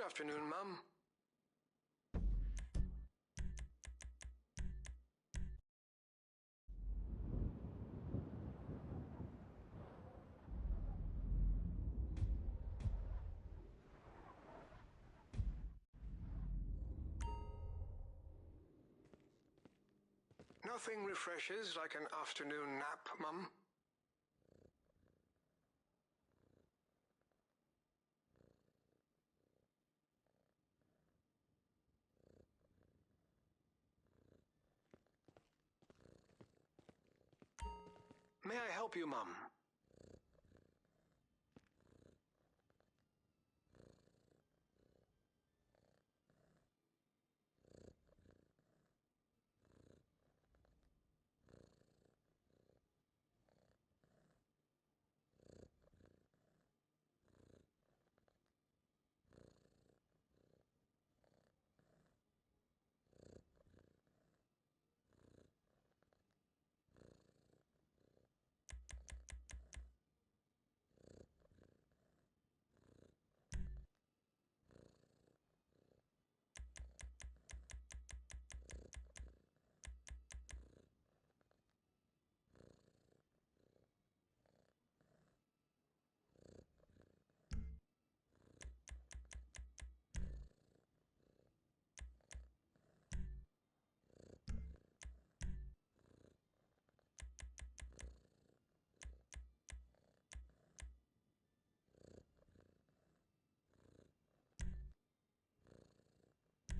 afternoon, Mum. Nothing refreshes like an afternoon nap, Mum. May I help you, Mum?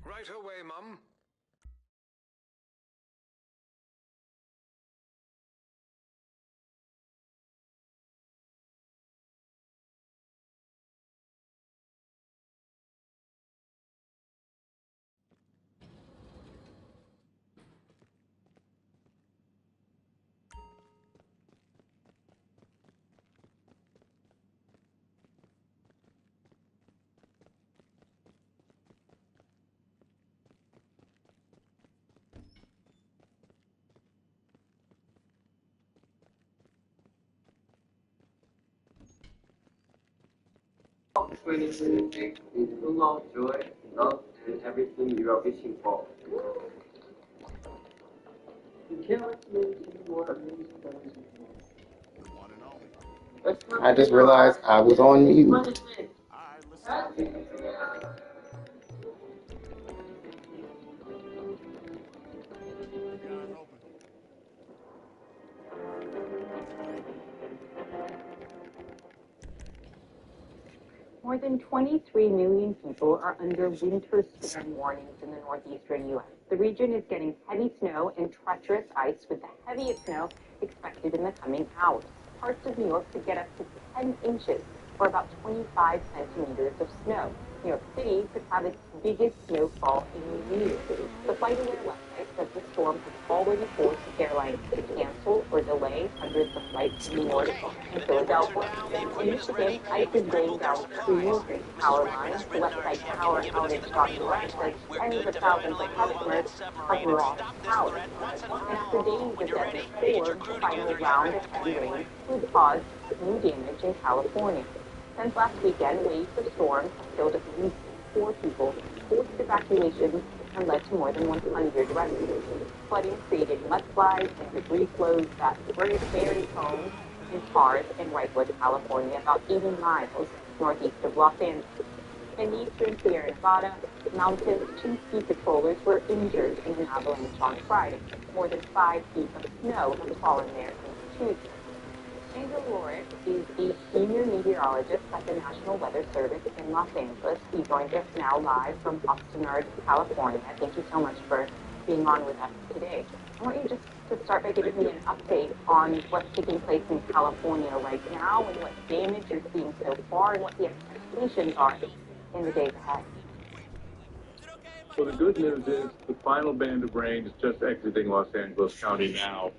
Right away, Mum. Is full of joy, love, and everything you are wishing for. You cannot make any more amazing things. I just realized I was on mute. More than 23 million people are under winter storm warnings in the northeastern U.S. The region is getting heavy snow and treacherous ice, with the heaviest snow expected in the coming hours. Parts of New York could get up to 10 inches, or about 25 centimeters of snow. New York City could have its biggest snowfall in years. The Flight Aware website says the storm has already forced airlines to cancel or delay hundreds of flights to New York and Philadelphia. In Michigan, ice is weighing down trees and power lines. The website poweroutage.us says tens of thousands of customers have lost power. And after days of deadly storms, the final round of heavy rain could cause new damage in California. Since last weekend, waves of storms have killed at least 4 people, forced evacuations, and led to more than 100 rescues. Flooding created mudslides and debris flows that buried homes and cars in Redwood, California, about 80 miles northeast of Los Angeles. In the eastern Sierra Nevada mountains, 2 ski patrollers were injured in an avalanche on Friday. More than 5 feet of snow has fallen there since Tuesday. Angel Loris is a senior meteorologist at the National Weather Service in Los Angeles. He joins us now live from Oxnard, California. Thank you so much for being on with us today. I want you just to start by giving me an update on what's taking place in California right now and what damage you're seeing so far and what the expectations are in the days ahead. So the good news is the final band of rain is just exiting Los Angeles County now,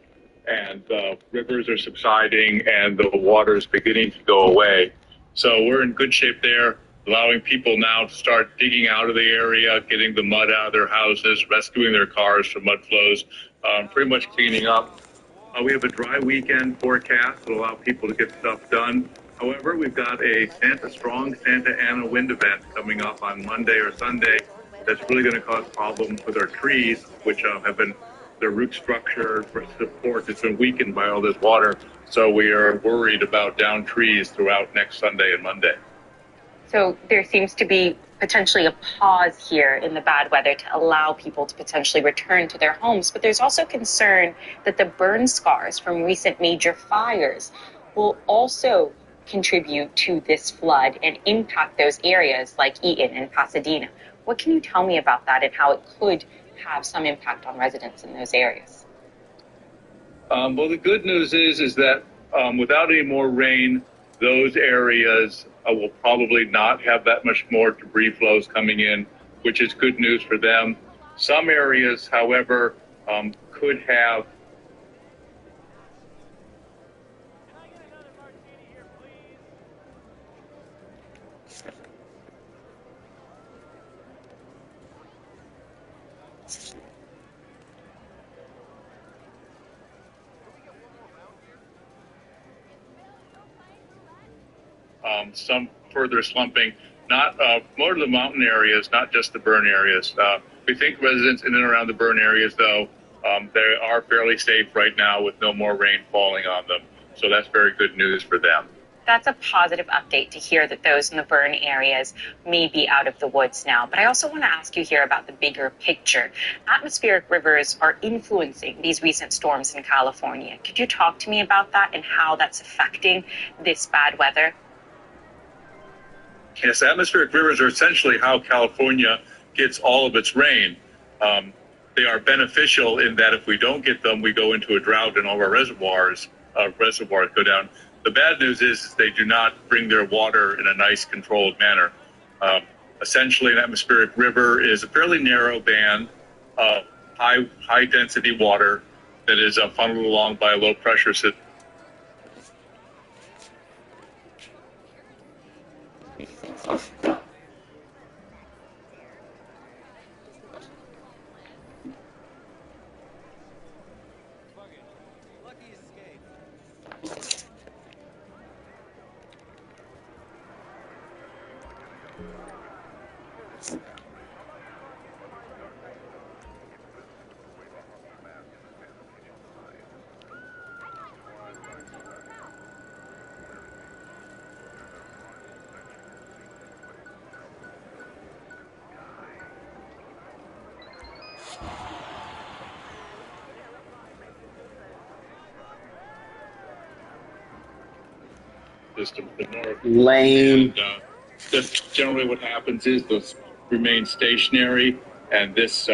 and the rivers are subsiding and the water is beginning to go away. So we're in good shape there, allowing people now to start digging out of the area, getting the mud out of their houses, rescuing their cars from mud flows, pretty much cleaning up. We have a dry weekend forecast that will allow people to get stuff done. However, we've got a strong Santa Ana wind event coming up on Monday or Sunday that's really going to cause problems with our trees, which have been, their root structure for support has been weakened by all this water. So we are worried about downed trees throughout next Sunday and Monday. So there seems to be potentially a pause here in the bad weather to allow people to potentially return to their homes. But there's also concern that the burn scars from recent major fires will also contribute to this flood and impact those areas like Eaton and Pasadena. What can you tell me about that and how it could have some impact on residents in those areas? Well, the good news is that without any more rain, those areas will probably not have that much more debris flows coming in, which is good news for them. Some areas, however, could have some further slumping, not more of the mountain areas, not just the burn areas. We think residents in and around the burn areas, though, they are fairly safe right now with no more rain falling on them. So that's very good news for them. That's a positive update to hear that those in the burn areas may be out of the woods now. But I also want to ask you here about the bigger picture. Atmospheric rivers are influencing these recent storms in California. Could you talk to me about that and how that's affecting this bad weather? Yes, atmospheric rivers are essentially how California gets all of its rain. They are beneficial in that if we don't get them, we go into a drought and all our reservoirs go down. The bad news is they do not bring their water in a nice, controlled manner. Essentially, an atmospheric river is a fairly narrow band of high-density water that is funneled along by a low-pressure system. System to the north. Lame. And just generally what happens is those remain stationary, and this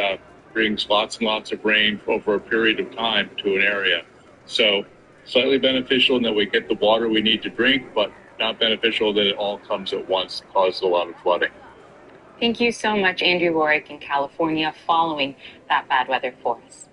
brings lots and lots of rain over a period of time to an area. So slightly beneficial in that we get the water we need to drink, but not beneficial that it all comes at once and causes a lot of flooding. Thank you so much, Andrew Warwick in California, following that bad weather for us.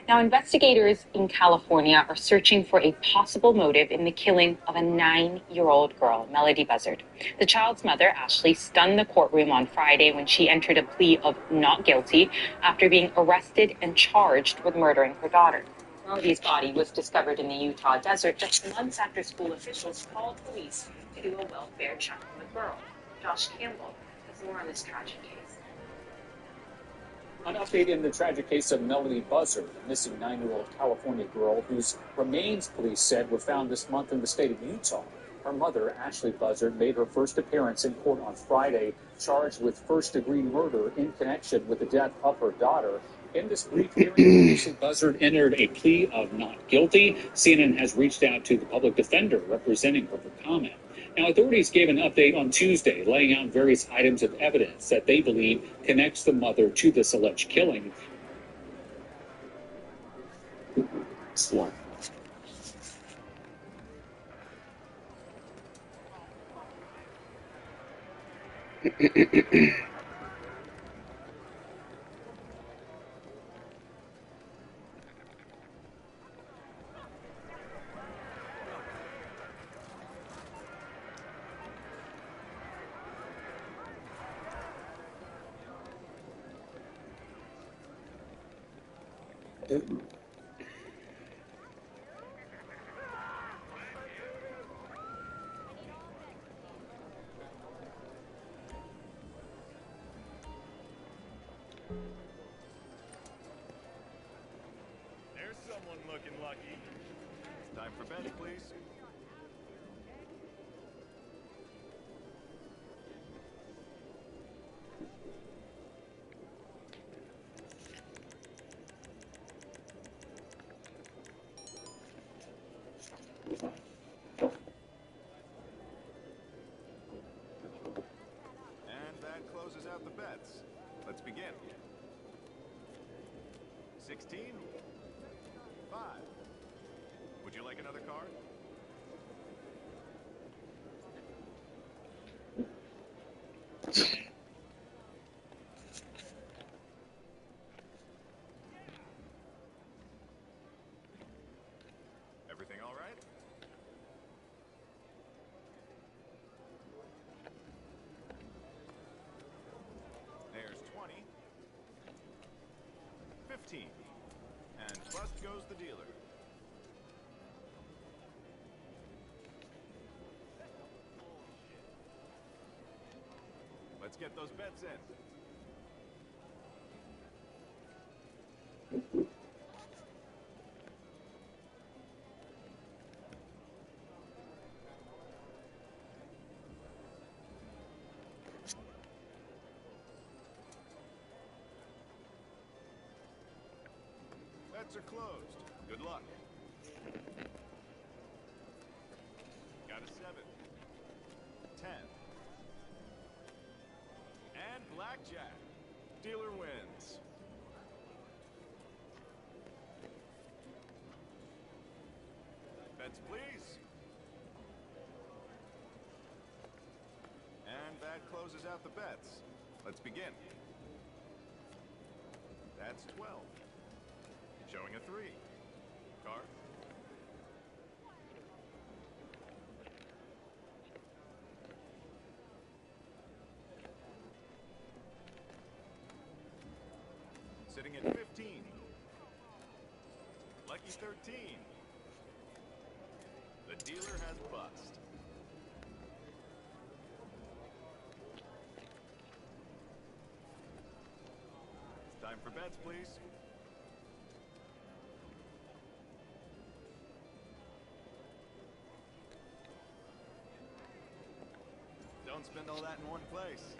Now, investigators in California are searching for a possible motive in the killing of a 9-year-old girl, Melody Buzzard. The child's mother, Ashley, stunned the courtroom on Friday when she entered a plea of not guilty after being arrested and charged with murdering her daughter. Melody's body was discovered in the Utah desert just months after school officials called police to do a welfare check on the girl. Josh Campbell has more on this tragic case. An update in the tragic case of Melody Buzzard, a missing 9-year-old California girl whose remains, police said, were found this month in the state of Utah. Her mother, Ashley Buzzard, made her first appearance in court on Friday, charged with first-degree murder in connection with the death of her daughter. In this brief hearing, Ashley Buzzard entered a plea of not guilty. CNN has reached out to the public defender representing her for comment. Now, authorities gave an update on Tuesday, laying out various items of evidence that they believe connects the mother to this alleged killing. Excellent. looking lucky. Time for bets, please. And that closes out the bets. Let's begin. 16? 5. Would you like another card? Everything all right? There's 20. 15. And bust goes the dealer. Let's get those bets in. Bets are closed. Good luck. Got a 7. 10. And blackjack. Dealer wins. Bets, please. And that closes out the bets. Let's begin. That's 12. Showing a 3. Card. Sitting at 15. Lucky 13. The dealer has bust. Time for bets, please. Don't spend all that in one place.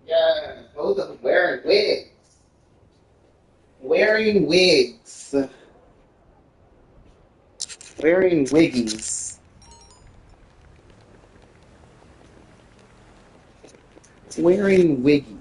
Yeah, both of them wearing wigs. Wearing wigs. Wearing wiggies. Wearing wiggies.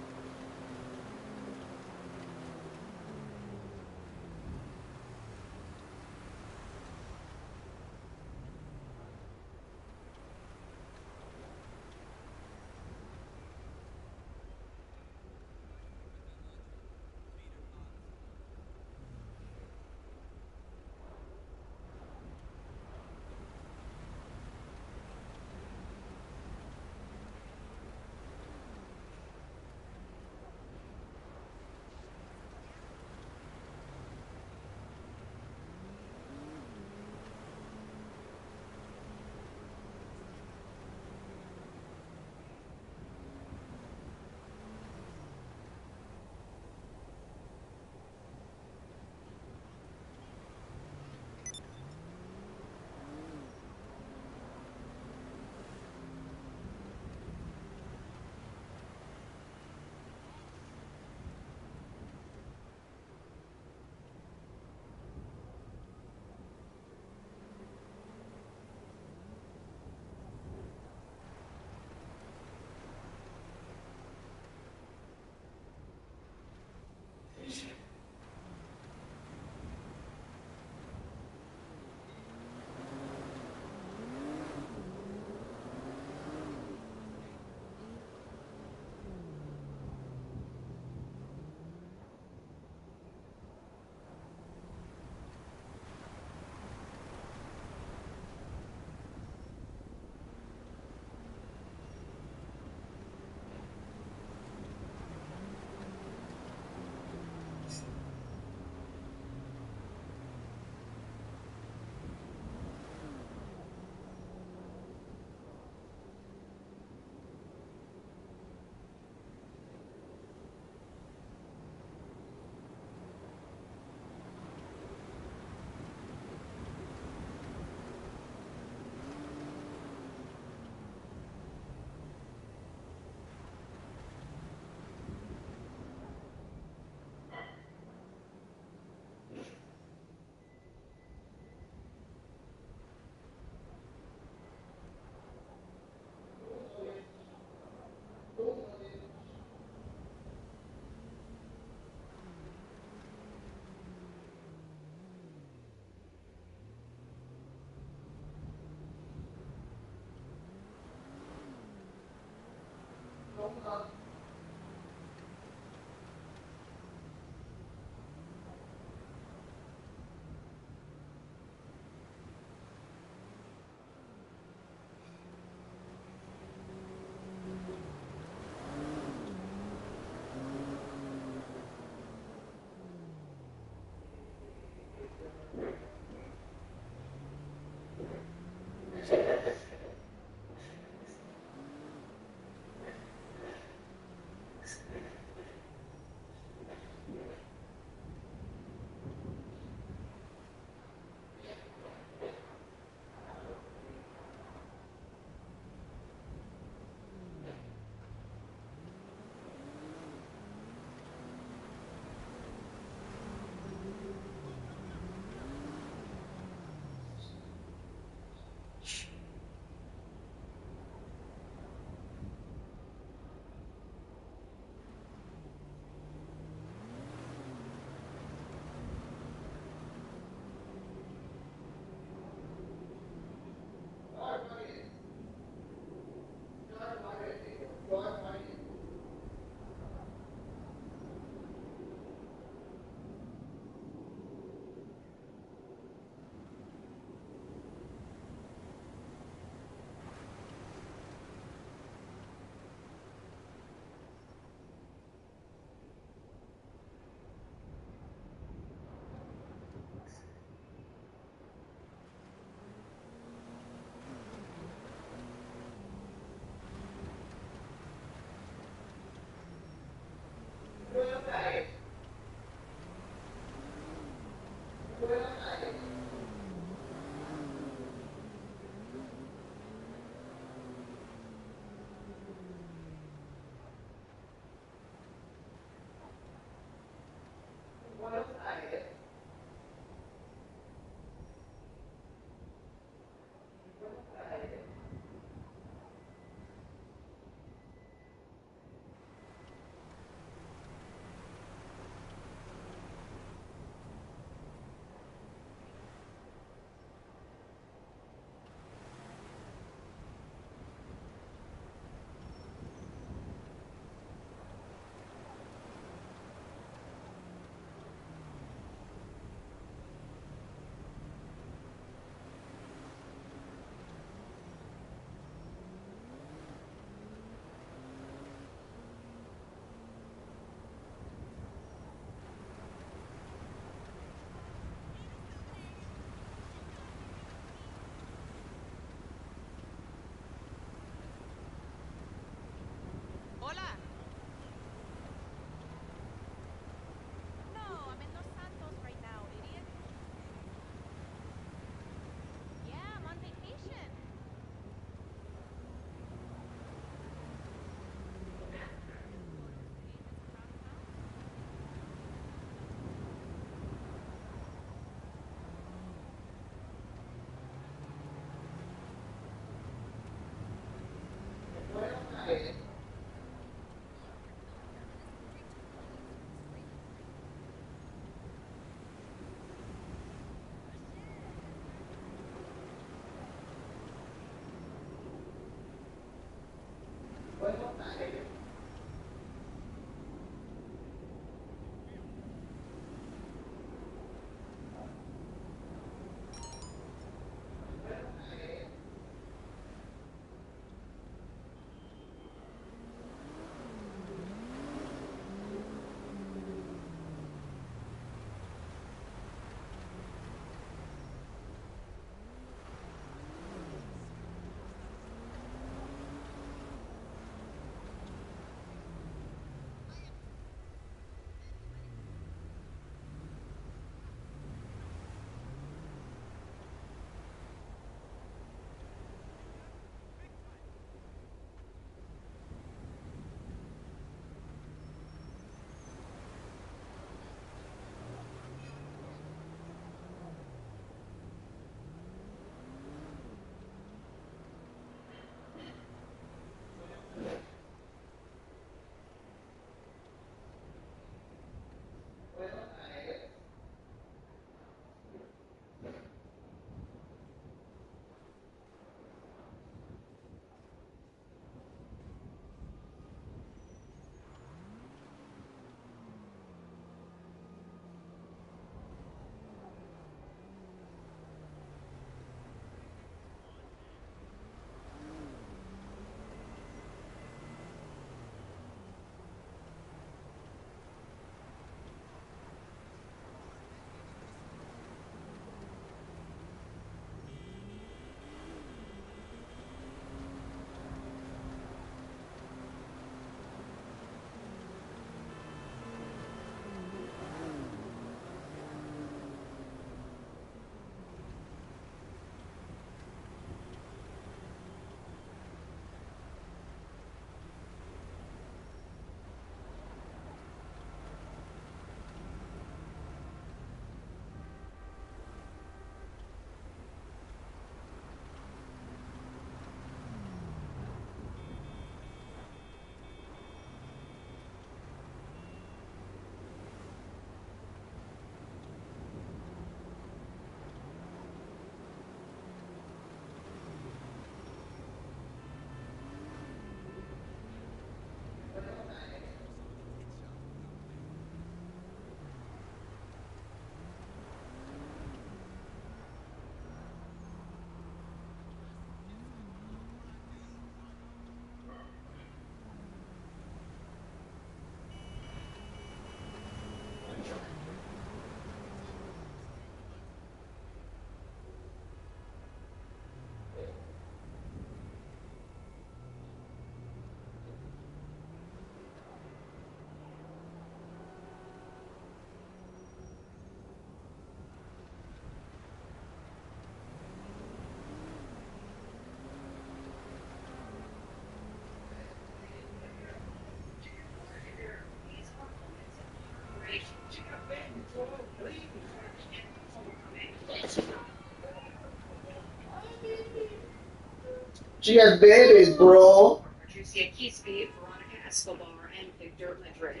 She has been bro. Patricia Keesby, Veronica Escobar, and Victor Madrid.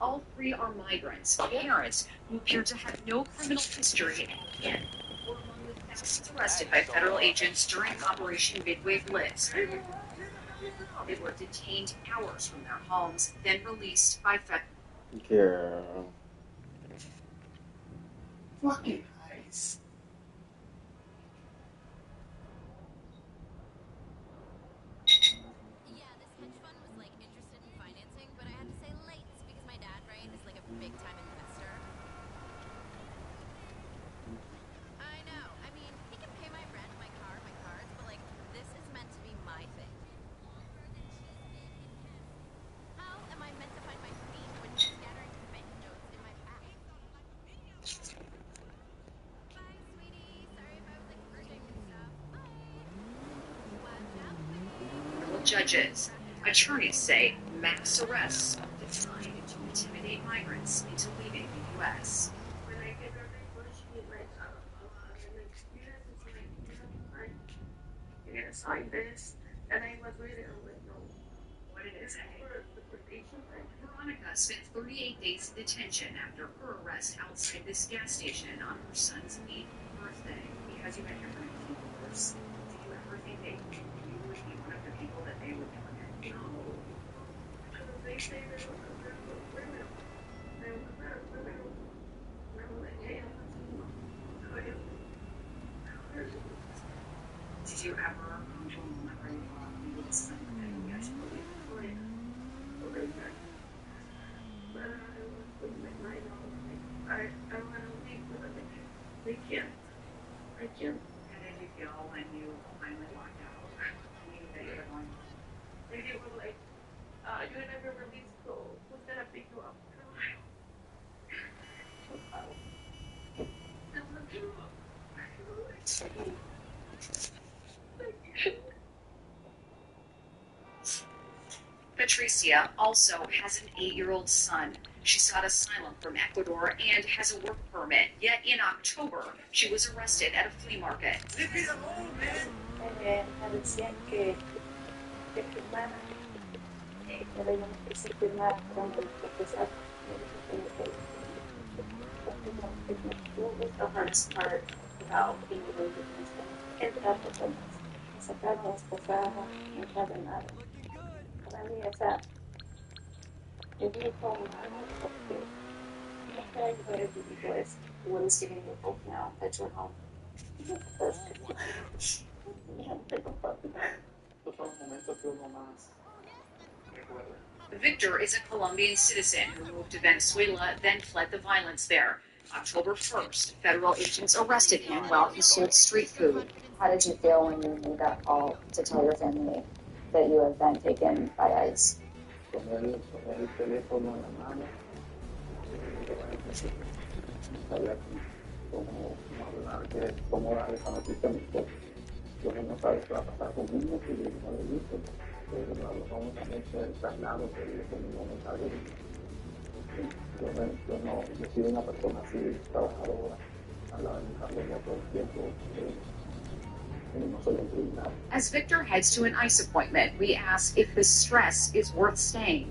All three are migrants, parents who appear to have no criminal history and again were among the thousands arrested by federal agents during Operation Midway Blitz. They were detained hours from their homes, then released by federal. Girl. Fucking nice. Yeah, this hedge fund was like interested in financing, but I had to say late because my dad, right, is like a big time investor. I know. I mean, he can pay my rent, my car, my cards, but like this is meant to be my thing. How am I meant to find my feet when he's scattering banknotes in my path? Bye, sweetie. Sorry if I was like flirting and stuff. Bye. Watch out, sweetie. Judges. Attorneys say mass arrests are designed to intimidate migrants into leaving the U.S. When I get a report, she like, you're gonna sign this, and I was reading, I'm like, no. What did it say? Deportation. Veronica spent 38 days in detention after her arrest outside this gas station on her son's 8th birthday. Because you had different keywords, did you ever think that you would be one of the people that they would target? No. Because they say they're criminal. They're criminal. I'm like, hey, Did you ever come to a moment where you thought maybe this is something that you guys would be? But I was with my I want to leave, but they can't. I can't. How did you feel when you finally walked out? You knew that you were going. They were like, you never released, so who's gonna pick you up? Patricia also has an 8-year-old son. She sought asylum from Ecuador and has a work permit. Yet in October, she was arrested at a flea market. Me decían que firmara, pero yo no quise firmar con el profesor. What was the hardest part about being able to entrar por sacar las cosas, entrar en nada. Para mí, o sea, yo vi como algo porque no sé qué es lo es. What is giving you hope now that you're home? Victor is a Colombian citizen who moved to Venezuela, then fled the violence there. October 1st, federal agents arrested him while he sold street food. How did you feel when you made that call to tell your family that you have been taken by ICE? As Victor heads to an ICE appointment, we ask if the stress is worth staying.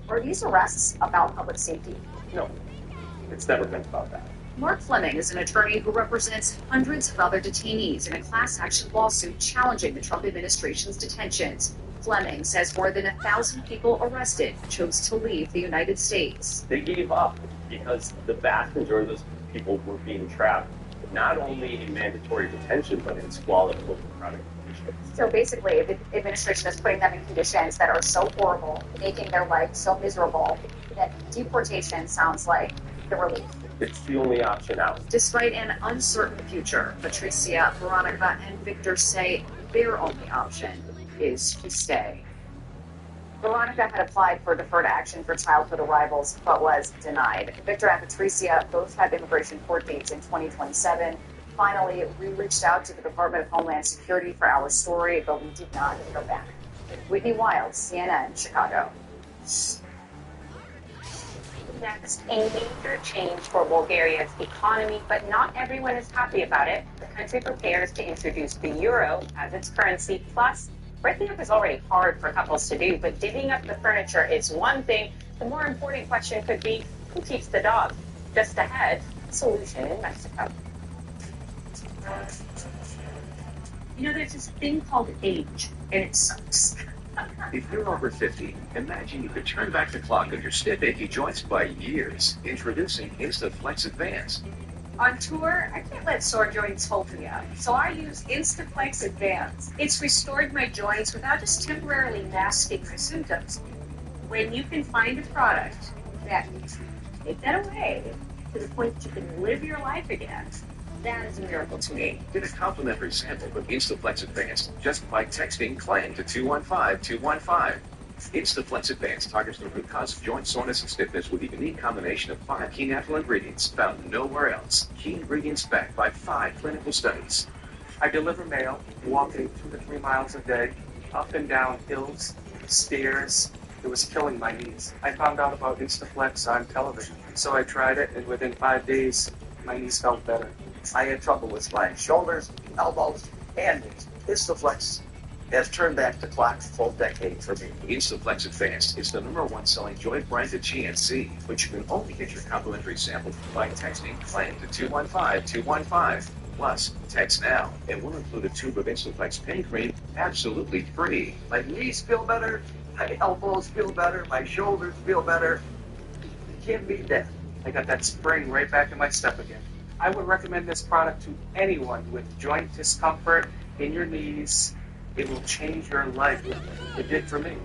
Are these arrests about public safety? No, it's never been about that. Mark Fleming is an attorney who represents hundreds of other detainees in a class action lawsuit challenging the Trump administration's detentions. Fleming says more than 1,000 people arrested chose to leave the United States. They gave up because the vast majority of those people were being trapped not only in mandatory detention, but in squalid autocratic conditions. So basically, the administration is putting them in conditions that are so horrible, making their life so miserable, that deportation sounds like the relief. It's the only option out. Despite an uncertain future, Patricia, Veronica, and Victor say their only option is to stay. Veronica had applied for deferred action for childhood arrivals, but was denied. Victor and Patricia both have immigration court dates in 2027. Finally, we reached out to the Department of Homeland Security for our story, but we did not hear back. Whitney Wild, CNN, Chicago. Next, a major change for Bulgaria's economy, but not everyone is happy about it. The country prepares to introduce the euro as its currency. Plus, breaking up is already hard for couples to do, but divvying up the furniture is one thing. The more important question could be, who keeps the dog? Just ahead, solution in Mexico. You know, there's this thing called age, and it sucks. If you're over 50, imagine you could turn back the clock on your stiff, achy joints by years. Introducing InstaFlex Advance. On tour, I can't let sore joints hold me up, so I use InstaFlex Advance. It's restored my joints without just temporarily masking my symptoms. When you can find a product that can take that away to the point that you can live your life again, that is a miracle to me. Get a complimentary sample of InstaFlex Advance just by texting CLAIM to 215-215. InstaFlex Advance targets the root cause of joint soreness and stiffness with a unique combination of 5 key natural ingredients found nowhere else. Key ingredients backed by 5 clinical studies. I deliver mail, walking 2 to 3 miles a day, up and down hills, stairs. It was killing my knees. I found out about InstaFlex on television, so I tried it, and within 5 days, my knees felt better. I had trouble with my shoulders, elbows, and knees. InstaFlex has turned back the clock a full decade for me. InstaFlex Advanced is the #1 selling joint branded GNC, which you can only get your complimentary sample by texting CLAIM to 215-215. Plus, text now, and we'll include a tube of InstaFlex pain cream absolutely free. My knees feel better, my elbows feel better, my shoulders feel better. You can't beat that. I got that spring right back in my step again. I would recommend this product to anyone with joint discomfort in your knees. It will change your life. It did for me.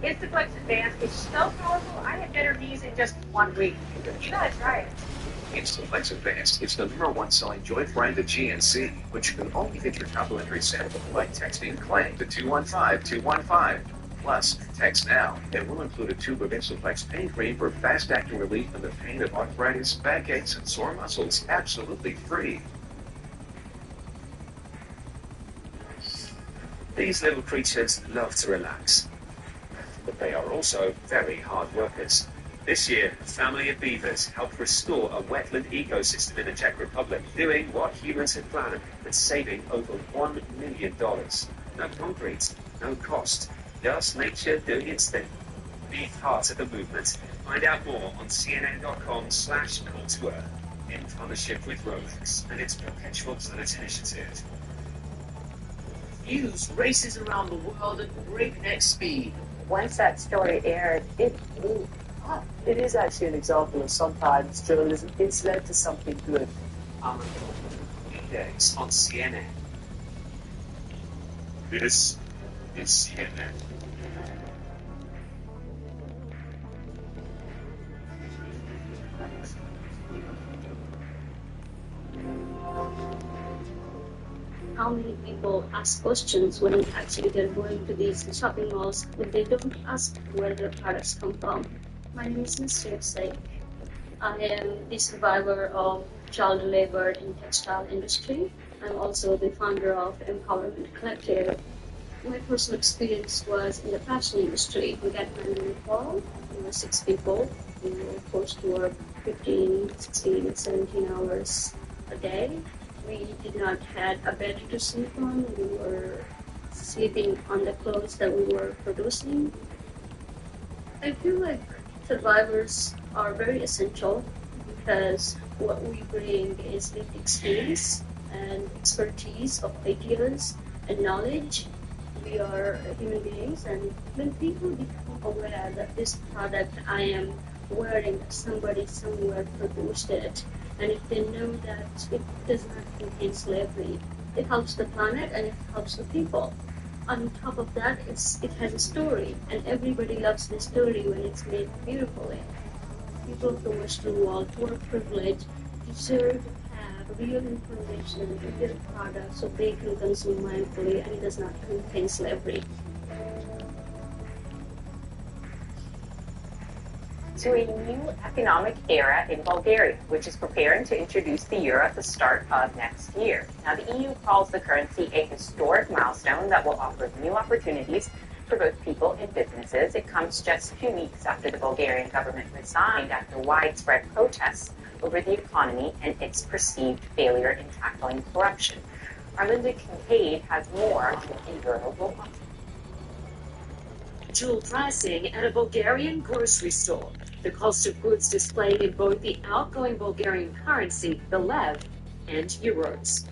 InstaFlex Advance is so powerful, I had better knees in just 1 week. You gotta try it. InstaFlex Advanced is the #1 selling joint branded GNC, which you can only get your complimentary sample by texting CLAIM to 215-215. Plus, text now, and we'll include a tube of InstaFlex pain cream for fast-acting relief from the pain of arthritis, backaches, and sore muscles, absolutely free. These little creatures love to relax, but they are also very hard workers. This year, a family of beavers helped restore a wetland ecosystem in the Czech Republic, doing what humans had planned, but saving over $1 million. No concrete, no cost, just nature doing its thing. Be part of the movement. Find out more on cnn.com/call-to-earth in partnership with Rolex and its Perpetual Planet Initiative. News races around the world at breakneck speed. Once that story aired, it blew up. It is actually an example of sometimes journalism, it's led to something good. Index on CNN. This is CNN. How many people ask questions when actually they're going to these shopping malls, but they don't ask where their products come from? My name is Mr. Saik. I am the survivor of child labor in textile industry. I'm also the founder of Empowerment Collective. My personal experience was in the fashion industry. We got married in the fall. We were 6 people. We were forced to work 15, 16, 17 hours a day. We did not have a bed to sleep on. We were sleeping on the clothes that we were producing. I feel like survivors are very essential because what we bring is lived experience and expertise of ideas and knowledge. We are human beings, and when people become aware that this product I am wearing, somebody somewhere produced it, and if they know that it does not contain slavery, it helps the planet and it helps the people. On top of that, it has a story, and everybody loves the story when it's made beautifully. People of the Western world who are privileged deserve to have real information in their product so they can consume mindfully and it does not contain slavery. To a new economic era in Bulgaria, which is preparing to introduce the euro at the start of next year. Now, the EU calls the currency a historic milestone that will offer new opportunities for both people and businesses. It comes just 2 weeks after the Bulgarian government resigned after widespread protests over the economy and its perceived failure in tackling corruption. Arlinda Kincaid has more on the Euro. Dual pricing at a Bulgarian grocery store. The cost of goods displayed in both the outgoing Bulgarian currency, the lev, and euros.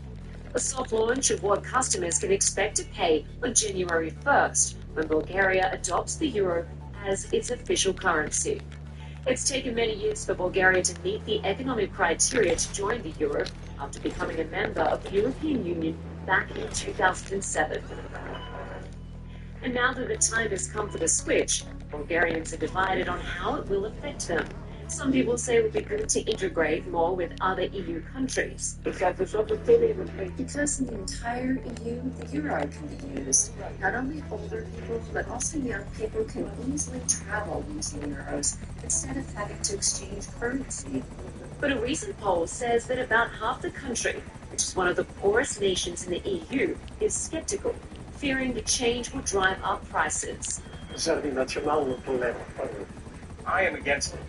A soft launch of what customers can expect to pay on January 1st, when Bulgaria adopts the euro as its official currency. It's taken many years for Bulgaria to meet the economic criteria to join the euro after becoming a member of the European Union back in 2007. And now that the time has come for the switch, Bulgarians are divided on how it will affect them. Some people say it would be good to integrate more with other EU countries. Because in the entire EU, the euro can be used. Not only older people, but also young people can easily travel using euros instead of having to exchange currency. But a recent poll says that about half the country, which is one of the poorest nations in the EU, is skeptical, fearing the change will drive up prices. I am against it.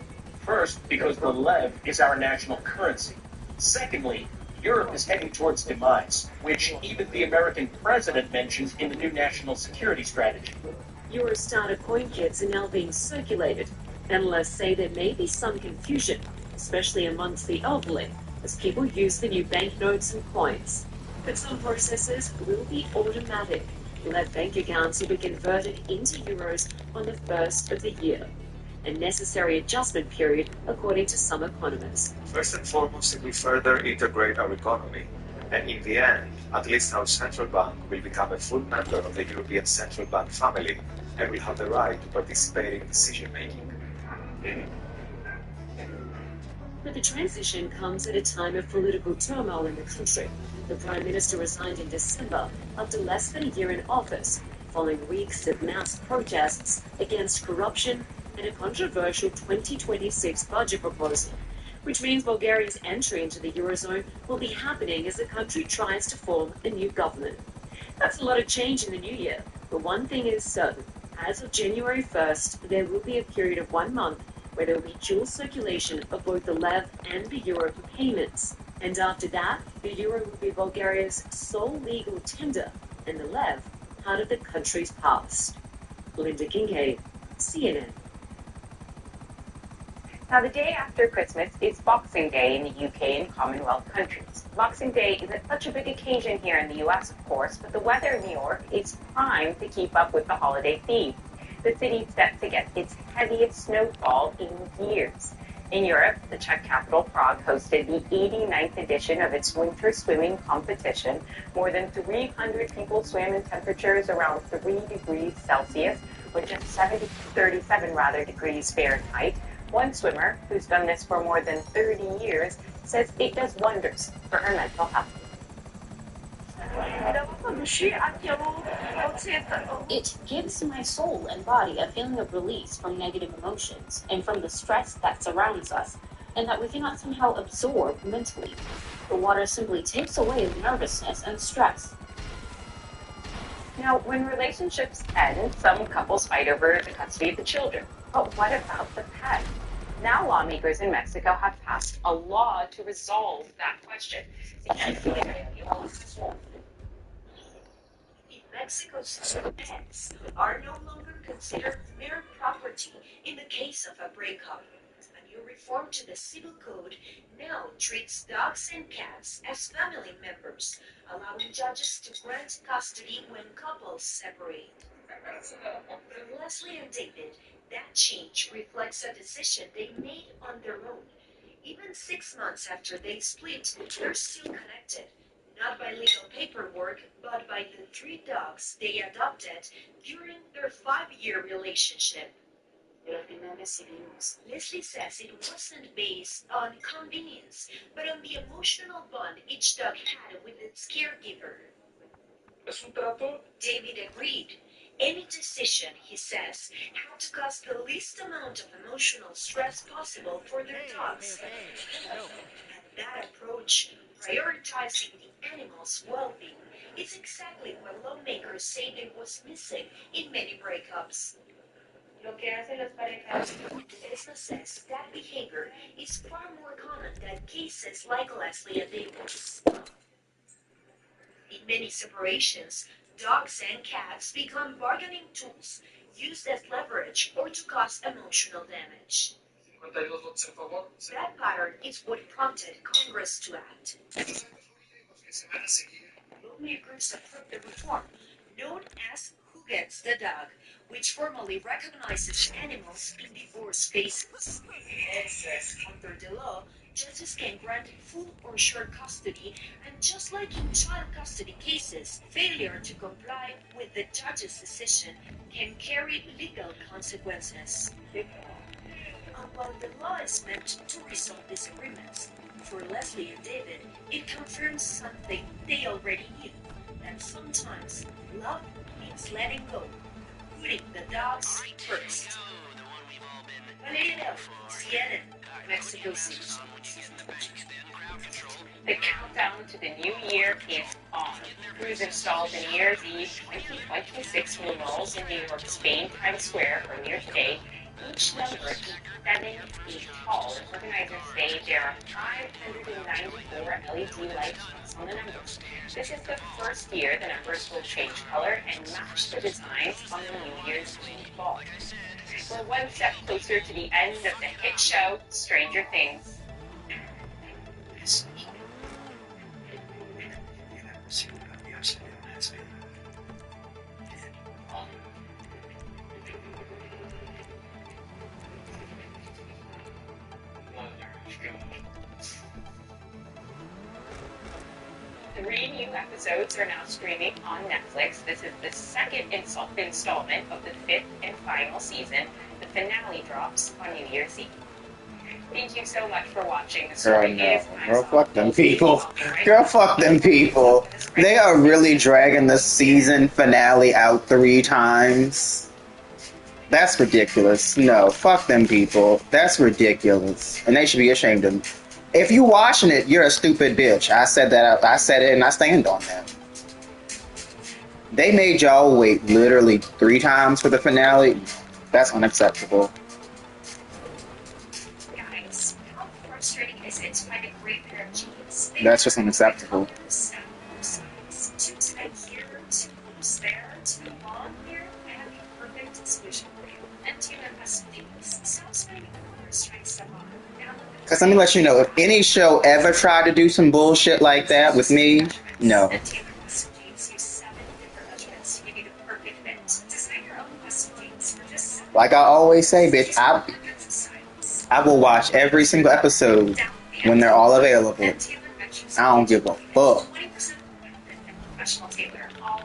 First, because the lev is our national currency. Secondly, Europe is heading towards demise, which even the American president mentions in the new national security strategy. Eurostarter coin kits are now being circulated. Analysts say there may be some confusion, especially amongst the elderly, as people use the new banknotes and coins. But some processes will be automatic. Lev bank accounts will be converted into euros on the first of the year. A necessary adjustment period, according to some economists. First and foremost, it will further integrate our economy. And in the end, at least our central bank will become a full member of the European Central Bank family and will have the right to participate in decision making. But the transition comes at a time of political turmoil in the country. The Prime Minister resigned in December after less than a year in office, following weeks of mass protests against corruption and a controversial 2026 budget proposal, which means Bulgaria's entry into the Eurozone will be happening as the country tries to form a new government. That's a lot of change in the new year, but one thing is certain. As of January 1st, there will be a period of 1 month where there will be dual circulation of both the lev and the euro for payments. And after that, the euro will be Bulgaria's sole legal tender, and the lev part of the country's past. Linda Kincaid, CNN. Now, the day after Christmas is Boxing Day in the UK and Commonwealth countries. Boxing Day isn't such a big occasion here in the US, of course, but the weather in New York is primed to keep up with the holiday theme. The city is set to get its heaviest snowfall in years. In Europe, the Czech capital Prague hosted the 89th edition of its winter swimming competition. More than 300 people swam in temperatures around 3 degrees Celsius, which is 37 degrees Fahrenheit. One swimmer, who's done this for more than 30 years, says it does wonders for her mental health. It gives my soul and body a feeling of release from negative emotions and from the stress that surrounds us and that we cannot somehow absorb mentally. The water simply takes away the nervousness and stress. Now, when relationships end, some couples fight over the custody of the children. But what about the pet? Now lawmakers in Mexico have passed a law to resolve that question. In Mexico, pets are no longer considered mere property in the case of a breakup. A new reform to the Civil Code now treats dogs and cats as family members, allowing judges to grant custody when couples separate. For Leslie and David, that change reflects a decision they made on their own. Even 6 months after they split, they're still connected. Not by legal paperwork, but by the 3 dogs they adopted during their 5-year relationship. Leslie says it wasn't based on convenience, but on the emotional bond each dog had with its caregiver. David agreed. Any decision, he says, had to cause the least amount of emotional stress possible for their dogs. And that approach, prioritizing the animal's well-being, It's exactly what lawmakers say it was missing in many breakups. Lo que hacen las parejas. Esta says that behavior is far more common than cases like Leslie and Davis. In many separations, dogs and cats become bargaining tools used as leverage or to cause emotional damage. That pattern is what prompted Congress to act. Lawmakers approved the reform known as Who Gets the Dog, which formally recognizes animals in divorce cases. It says under the law, judges can grant full or short custody, and just like in child custody cases, failure to comply with the judge's decision can carry legal consequences. And while the law is meant to resolve disagreements, for Leslie and David, it confirms something they already knew, that sometimes love means letting go, putting the dogs first. Valeria, CNN, Mexico City. The countdown to the new year is on. Crews installed the New Year's Eve 2026 numerals in New York, Spain, Times Square earlier today. Each number is 7 feet tall. Organizers say there are 594 LED lights on the numbers. This is the first year the numbers will change color and match the designs on the New Year's Eve ball. We're one step closer to the end of the hit show, Stranger Things. Three new episodes are now streaming on Netflix. This is the second installment of the fifth and final season. The finale drops on New Year's Eve. Thank you so much for watching. The story is Girl, fuck them people. Girl, fuck them people. They are really dragging the season finale out 3 times. That's ridiculous. No, fuck them people. That's ridiculous. And they should be ashamed of them. If you watching it, you're a stupid bitch. I said that. I said it and I stand on that. They made y'all wait literally 3 times for the finale. That's unacceptable. Guys, how frustrating is it to find a great pair of jeans? That's just unacceptable. Too tight here, too loose there, too long here. I have the perfect solution for you. And Taylor Custom Jeans. Stop spending hours trying stuff on. Because let me let you know, if any show ever tried to do some bullshit like that with me, no. And Taylor Custom Jeans use 7 different measurements to give you the perfect fit. Design your own custom jeans for just 7. Like I always say, bitch, I will watch every single episode when they're all available. I don't give a fuck. Professional tailor, all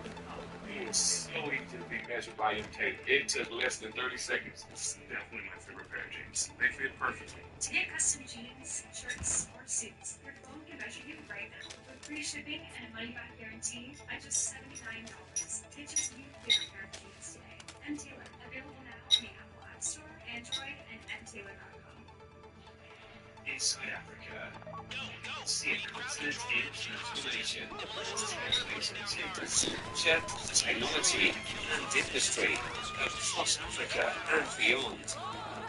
It was so easy to be measured by your tape. It took less than 30 seconds. It's definitely my favorite pair of jeans. They fit perfectly. To get custom jeans, shirts, or suits, your phone can measure you right now with free shipping and a money-back guarantee at just $79. Get just your favorite pair of jeans today. M Taylor, available now on the Apple App Store, Android, and mtaylor.com. Inside Africa. See a continent in transformation. Culture, technology, and industry across Africa and beyond.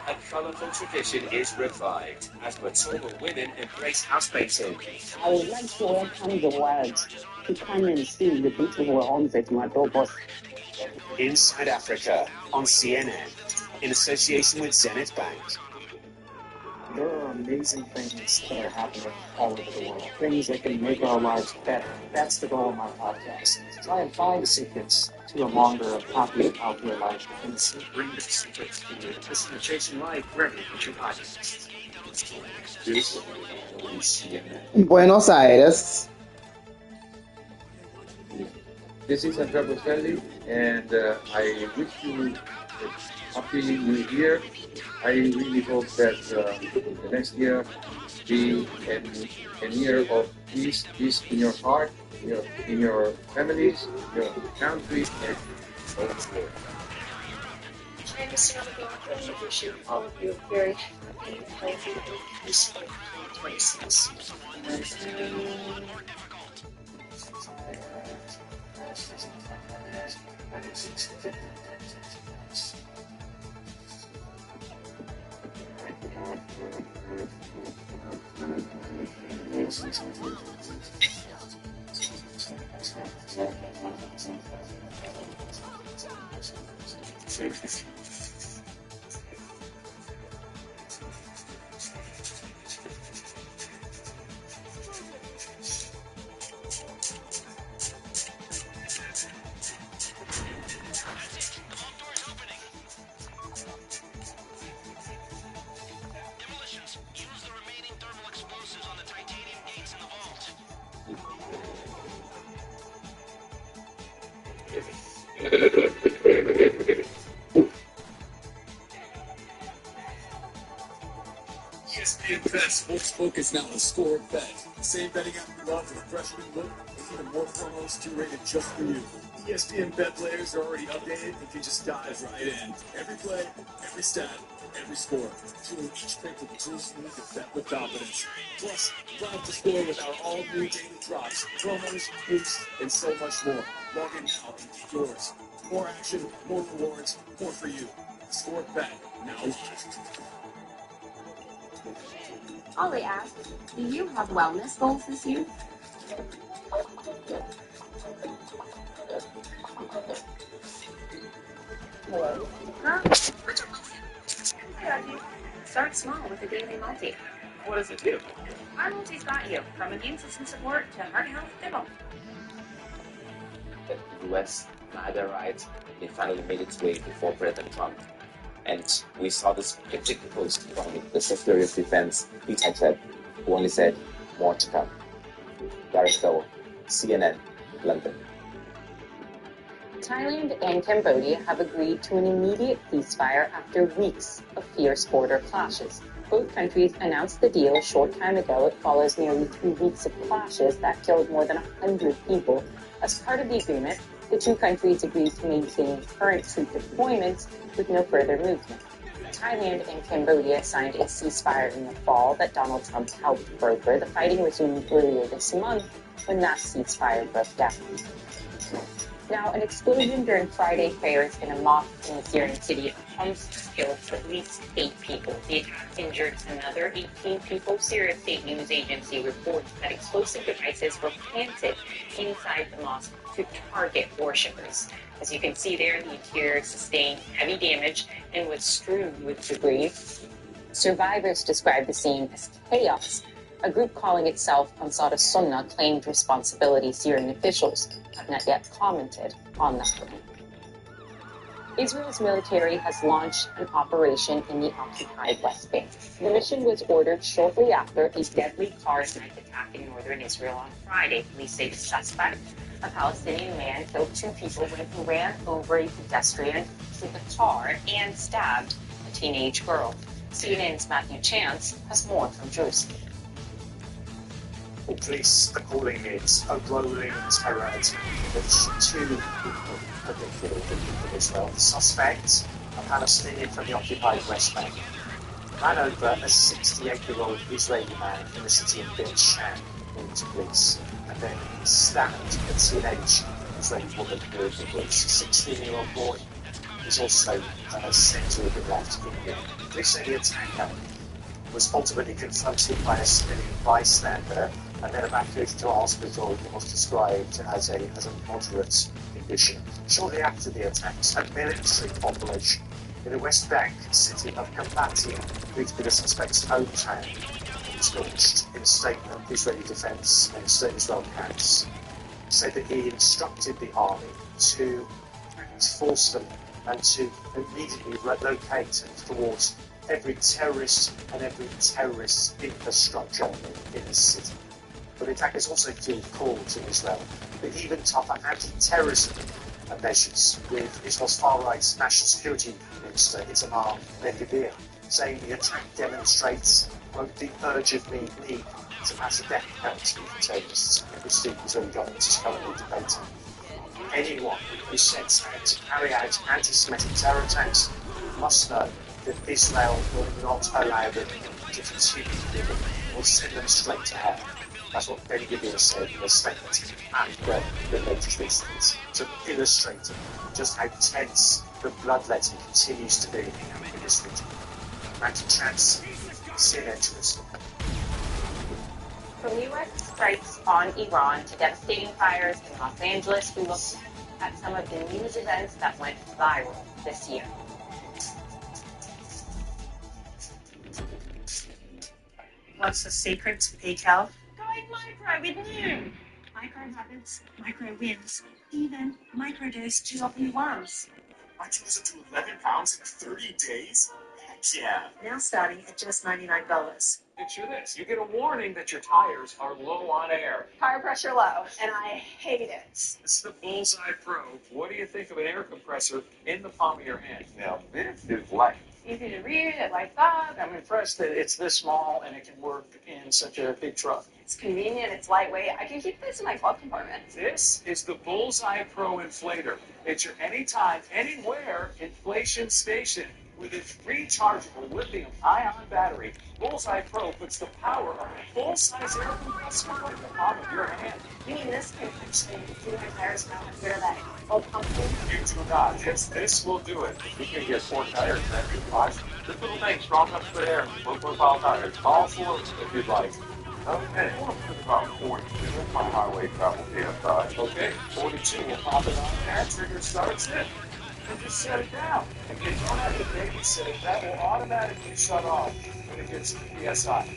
A colourful tradition is revived as Matoma women embrace house painting. I would like to welcome the world to come and see the beautiful homes at Matopos. Inside Africa on CNN in association with Zenith Bank. There are amazing things that are happening all over the world. Things that can make our lives better. That's the goal of my podcast. So I have 5 secrets to a longer, happy, healthier life. And bring the secrets to you. Listen to Chasing Life wherever you get your podcasts. This is CNN. Buenos Aires. This is Andrea Bocelli, and I wish you a happy new year. I really hope that the next year be a year of peace in your heart, in your families, your country, and all the world. Hi, Mr. McLaughlin. I wish you all of you a very happy, healthy, and peaceful 2026. ESPN Bet Sportsbook is now a score bet. The same betting app you love with a fresh new look and even more promos curated just for you. ESPN Bet players are already updated and can just dive right in. Every play, every stat, every score. Fueling each pick with the tools you need to bet with confidence. Plus, drive to score with our all-new daily drops, promos, boosts, and so much more. Log in now and get yours. More action, more rewards, more for you. Score Bet, now live. Ollie asks, do you have wellness goals this year? Hello. Huh? Hi, Audrey. Start small with a daily multi. What does it do? Our multi's got you, from immune system support to heart health demo. The US neither right, it finally made its way before President Trump. And we saw this particular post from the Secretary of Defense, Peter Ted, who only said, more to come. Gareth Cole, CNN, London. Thailand and Cambodia have agreed to an immediate ceasefire after weeks of fierce border clashes. Both countries announced the deal a short time ago. It follows nearly 3 weeks of clashes that killed more than 100 people. As part of the agreement, the two countries agreed to maintain current troop deployments with no further movement. Thailand and Cambodia signed a ceasefire in the fall that Donald Trump helped broker. The fighting resumed earlier this month when that ceasefire broke down. Now, an explosion during Friday prayers in a mosque in the Syrian city of Homs killed at least 8 people. The attack injured another 18 people. Syria's state news agency reports that explosive devices were planted inside the mosque to target worshippers. As you can see there, the interior sustained heavy damage and was strewn with debris. Survivors described the scene as chaos. A group calling itself Ansar Sunnah claimed responsibility. Syrian officials have not yet commented on that claim. Israel's military has launched an operation in the occupied West Bank. The mission was ordered shortly after a deadly car knife attack in northern Israel on Friday. Police say the suspect, a Palestinian man, killed 2 people when he ran over a pedestrian with a car and stabbed a teenage girl. CNN's Matthew Chance has more from Jerusalem. Police are calling it a rolling terror attack, which 2 people have been killed in Israel. The suspect, a Palestinian from the occupied West Bank, ran over a 68-year-old Israeli man in the city of Beer Sheva into police, and then stabbed a teenage Israeli woman who was the police. A 16-year-old boy is also said to have been left injured. Police say the attacker was ultimately confronted by a civilian bystander and then evacuated to a hospital and was described as a moderate condition. Shortly after the attacks, a military operation in the West Bank city of Kambatia, believed to be the suspect's hometown, was launched. In a statement, the Israeli Defense Minister Israel Katz said that he instructed the army to act forcefully and to immediately relocate towards every terrorist and every terrorist infrastructure in the city. But the attackers also gave call to Israel for even tougher anti-terrorism measures, with Israel's far-right National Security Minister Itamar Ben-Gvir saying the attack demonstrates the urge of need to pass a death penalty for terrorists, which the Israeli government is currently debating. Anyone who sets out to carry out anti-Semitic terror attacks must know that Israel will not allow them to continue living. Will send them straight to hell. That's what Ben Gideon said in a statement after the latest incidents to illustrate just how tense the bloodletting continues to be in this region. Back to Chance, CNN Jerusalem. From U.S. strikes on Iran to devastating fires in Los Angeles, we look at some of the news events that went viral this year. What's the secret to peak health? Going micro with Noom. Micro habits, micro wins, even microdose GLP-1s. I can lose up to 11 pounds in 30 days? Heck yeah. Now starting at just $99. Picture this. You get a warning that your tires are low on air. Tire pressure low, and I hate it. This is the Bullseye Pro. What do you think of an air compressor in the palm of your hand? Now, this is light. Easy to read, it lights up. I'm impressed that it's this small and it can work in such a big truck. It's convenient, it's lightweight. I can keep this in my glove compartment. This is the Bullseye Pro Inflator. It's your anytime, anywhere inflation station. With its rechargeable lithium-ion battery, Bullseye Pro puts the power of a full-size air compressor in the palm of your hand. You mean this can actually do my tires now and get that old pumpkin? You do not. This will do it. You can get 4 tires in that device. This little thing, strong enough to put air, 4 tires. All 4 if you'd like. Okay, it's about 42. That's my highway travel PSI. Okay, 42. We'll pop it on there. Trigger starts it. And just set it down. And you don't have to babysit it. That will automatically shut off when it gets to PSI.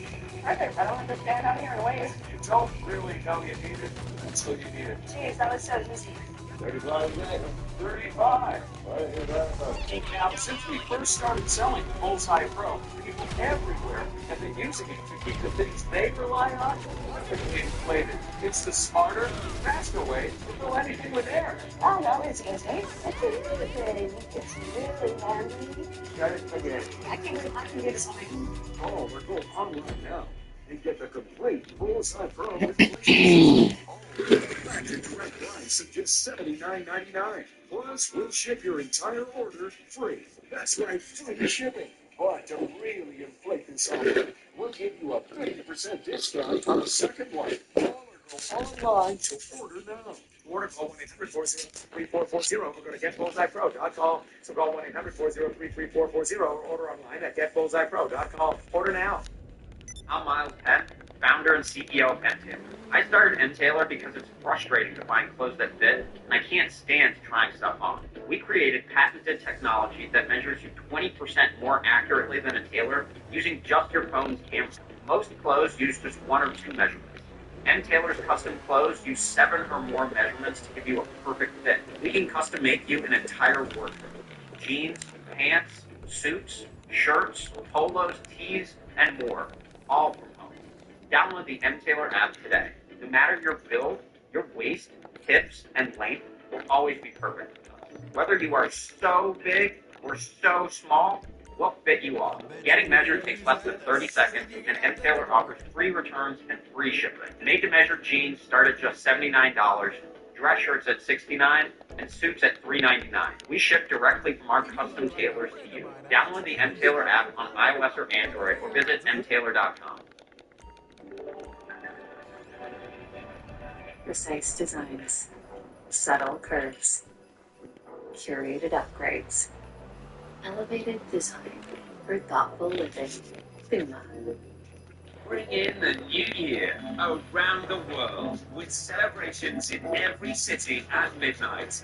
Perfect. I don't have to stand out here and wait. You don't really know you need it until you need it. Jeez, that was so easy. 35 minutes. 35. Right here, that Now, since we first started selling the Bullseye Pro, people everywhere have been using it to keep the things they rely on perfectly inflated. It's the smarter, faster way to fill anything with air. Oh, no, it's easy. It's really big. It's really handy. Got it again. I can do this on my own. Oh, we're going online now. And get the complete Bullseye Pro with back to direct price of just $79.99. Plus, we'll ship your entire order free. That's right, free shipping. But to really inflate this offer, we'll give you a 50% discount on the second one. Call or go online to order now. Order call 1-800-403-3440 or go to getbullseyepro.com. So call 1-800-403-3440 or order online at getbullseyepro.com. Order now. I'm Miles Penn, founder and CEO of N-Tailor. I started N-Tailor because it's frustrating to find clothes that fit, and I can't stand trying stuff on. We created patented technology that measures you 20% more accurately than a tailor using just your phone's camera. Most clothes use just 1 or 2 measurements. N-Tailor's custom clothes use 7 or more measurements to give you a perfect fit. We can custom make you an entire wardrobe. Jeans, pants, suits, shirts, polos, tees, and more. All from home. Download the N-Tailor app today. No matter your build, your waist, hips, and length will always be perfect. Whether you are so big or so small, we'll fit you all. Getting measured takes less than 30 seconds, and N-Tailor offers free returns and free shipping. Made-to-measure jeans start at just $79, dress shirts at $69, and suits at $3.99. We ship directly from our custom tailors to you. Download the N-Tailor app on iOS or Android, or visit ntailor.com. Precise designs, subtle curves, curated upgrades, elevated design for thoughtful living. Puma. Bring in the new year around the world with celebrations in every city at midnight.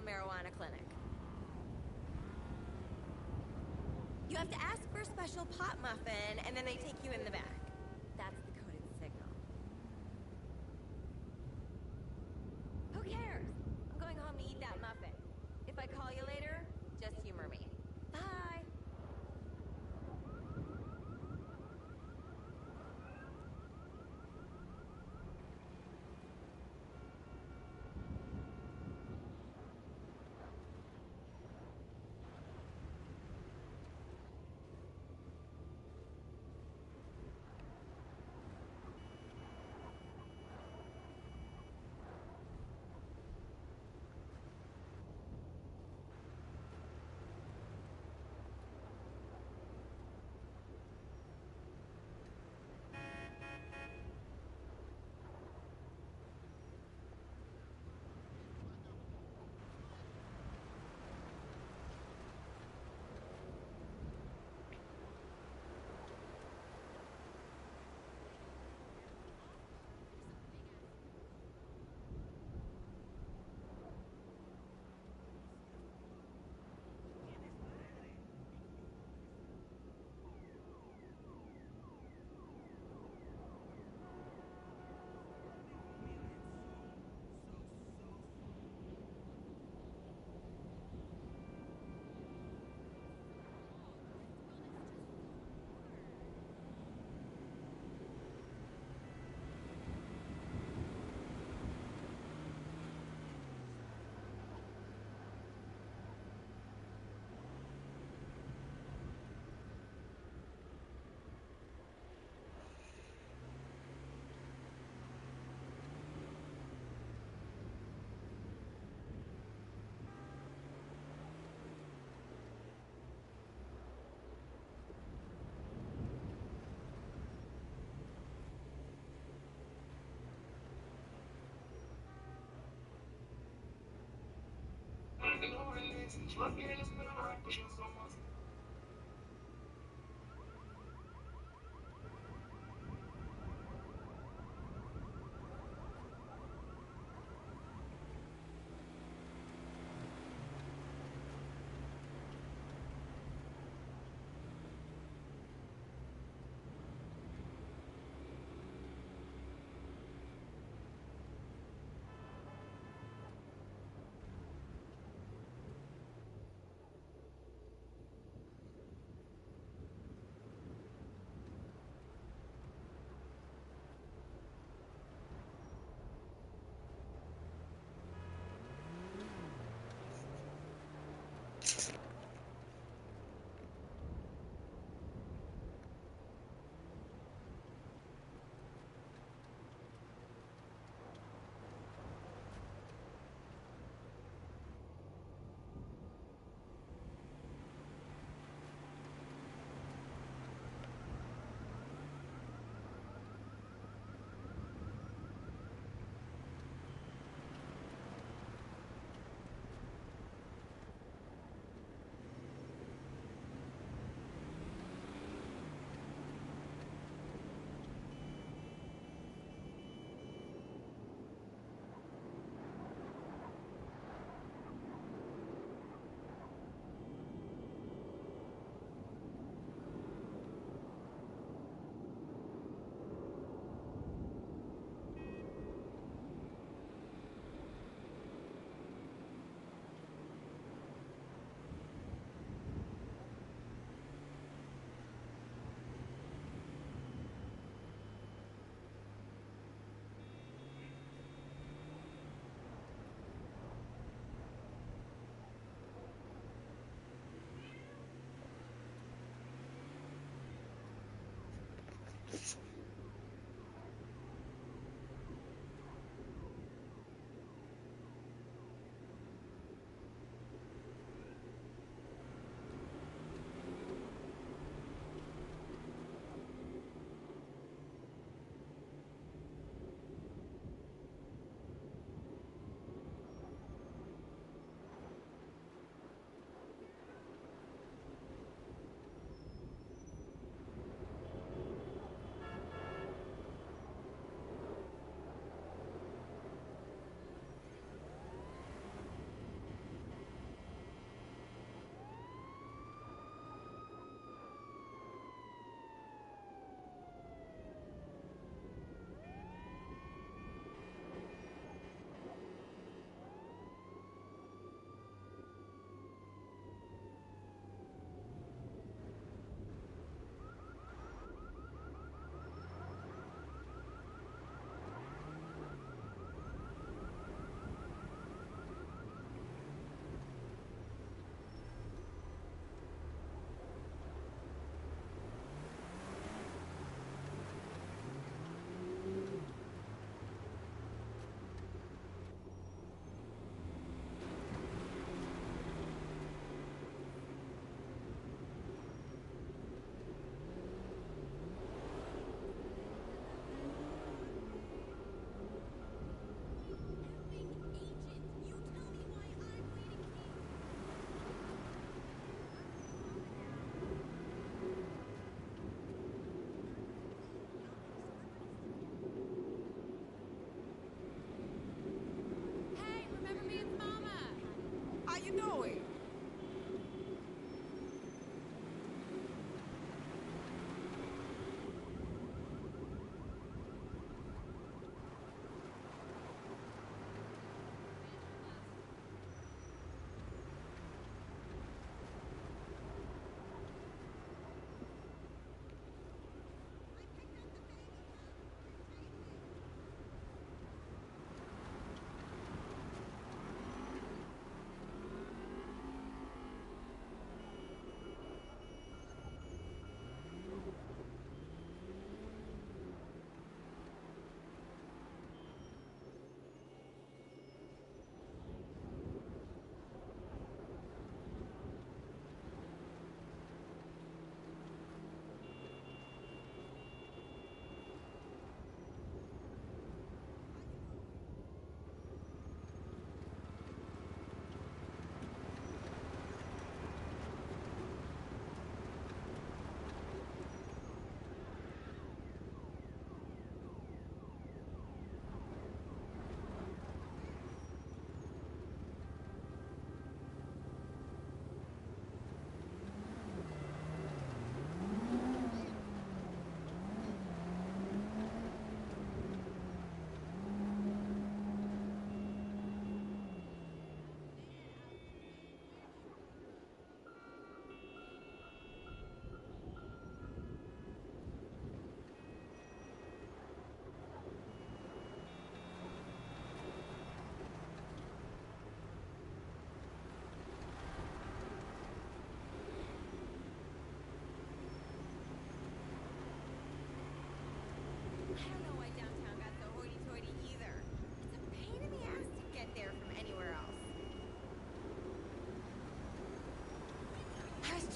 Marijuana clinic. You have to ask for a special pot muffin, and then they take you in the back. That's the coded signal. Who cares? I'm going home to eat that muffin. If I call you later, just humor me. Bye.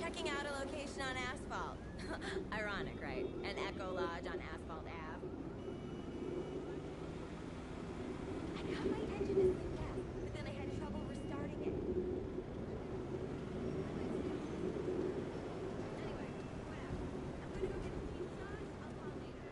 checking out a location on asphalt. Ironic, right? An Echo Lodge on Asphalt Ave. I got my engine as gas, but then I had trouble restarting it. Anyway, whatever. I'm gonna go get a few shots. I'll call later.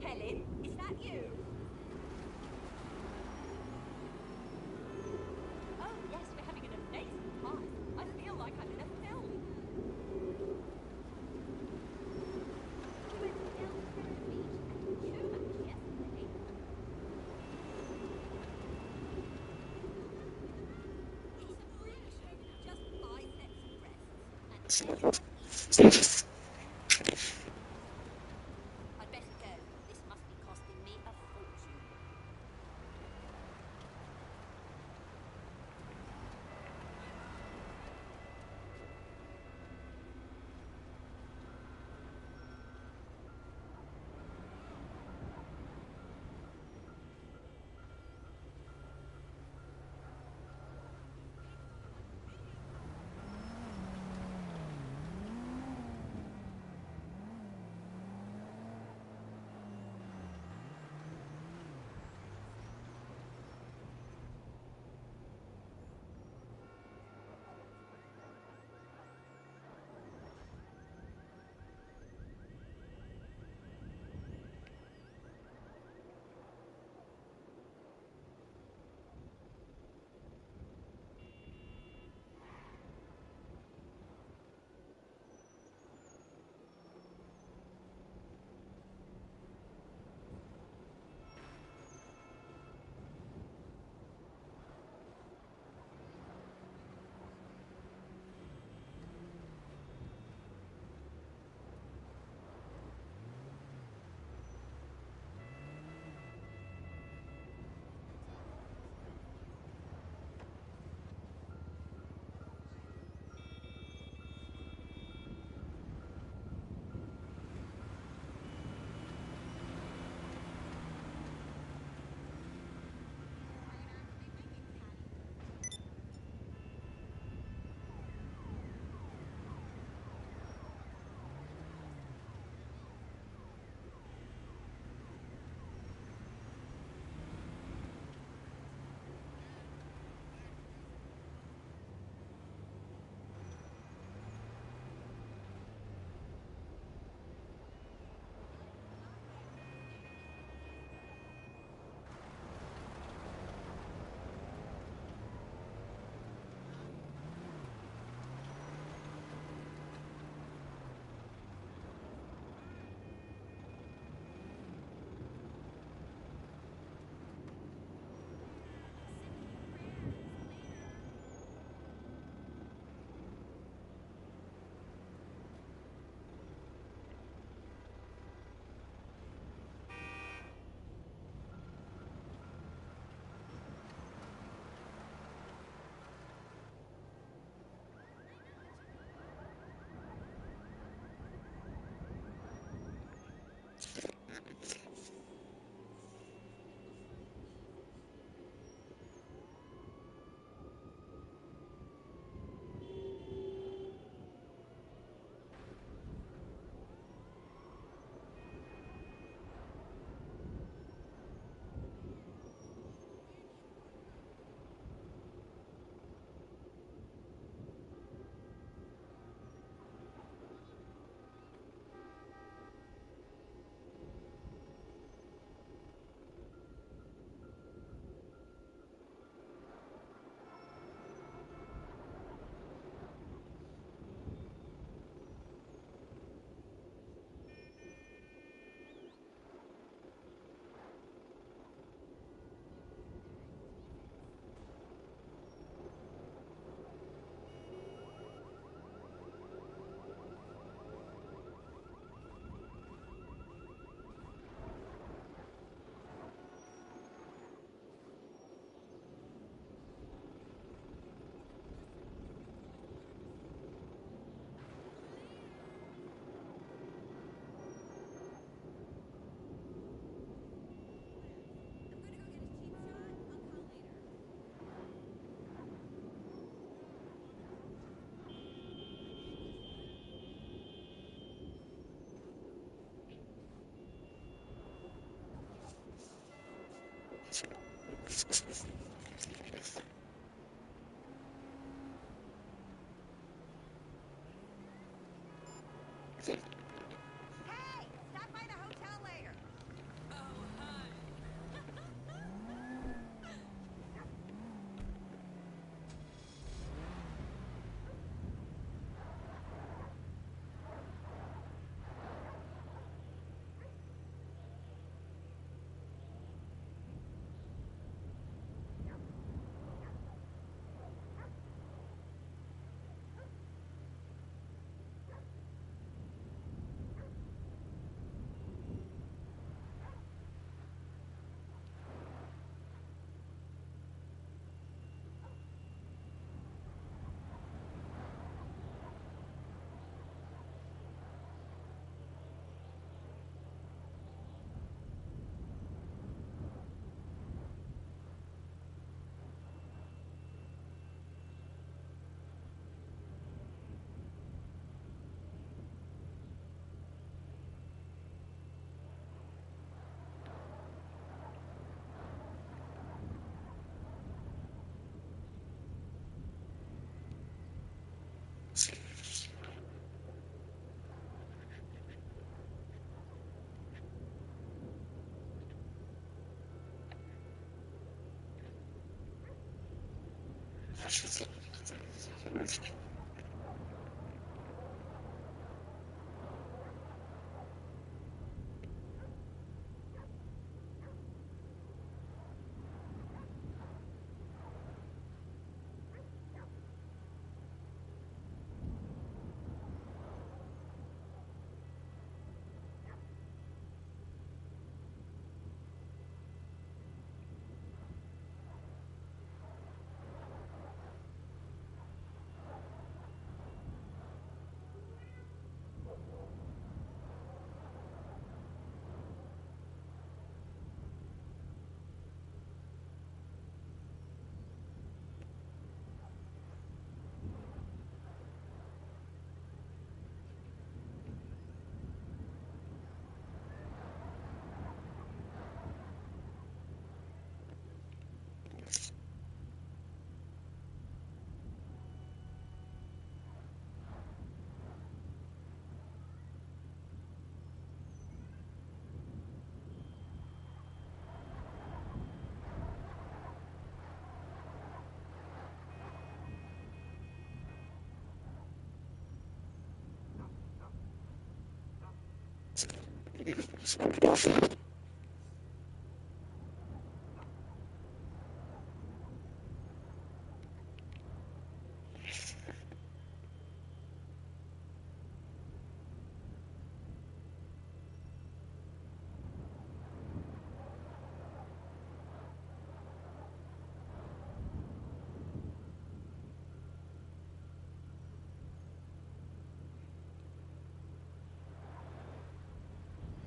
Helen, is that you? Oh, yes, we're having an amazing time. I feel like I'm in a film. We went to Elmsford Beach and too much yesterday. It's a freak show. Just biceps and breasts. I'd better go. This must be costing me a fortune.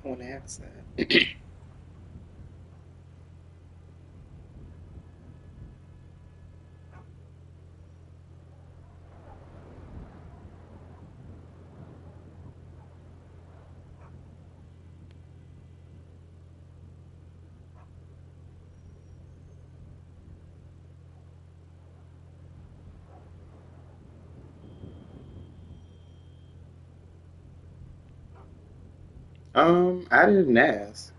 I want to ask that. I didn't ask.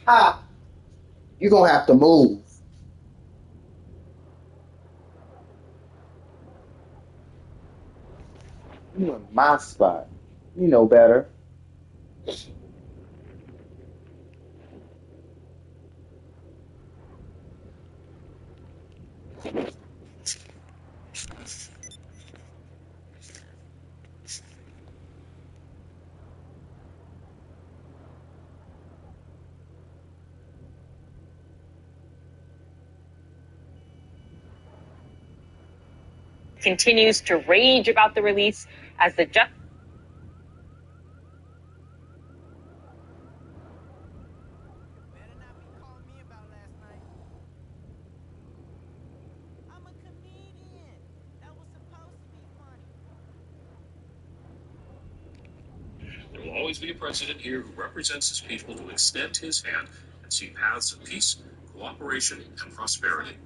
Ha! You're gonna have to move. You in my spot. You know better. Continues to rage about the release as the judge. There will always be a president here who represents his people to extend his hand and see paths of peace, cooperation, and prosperity.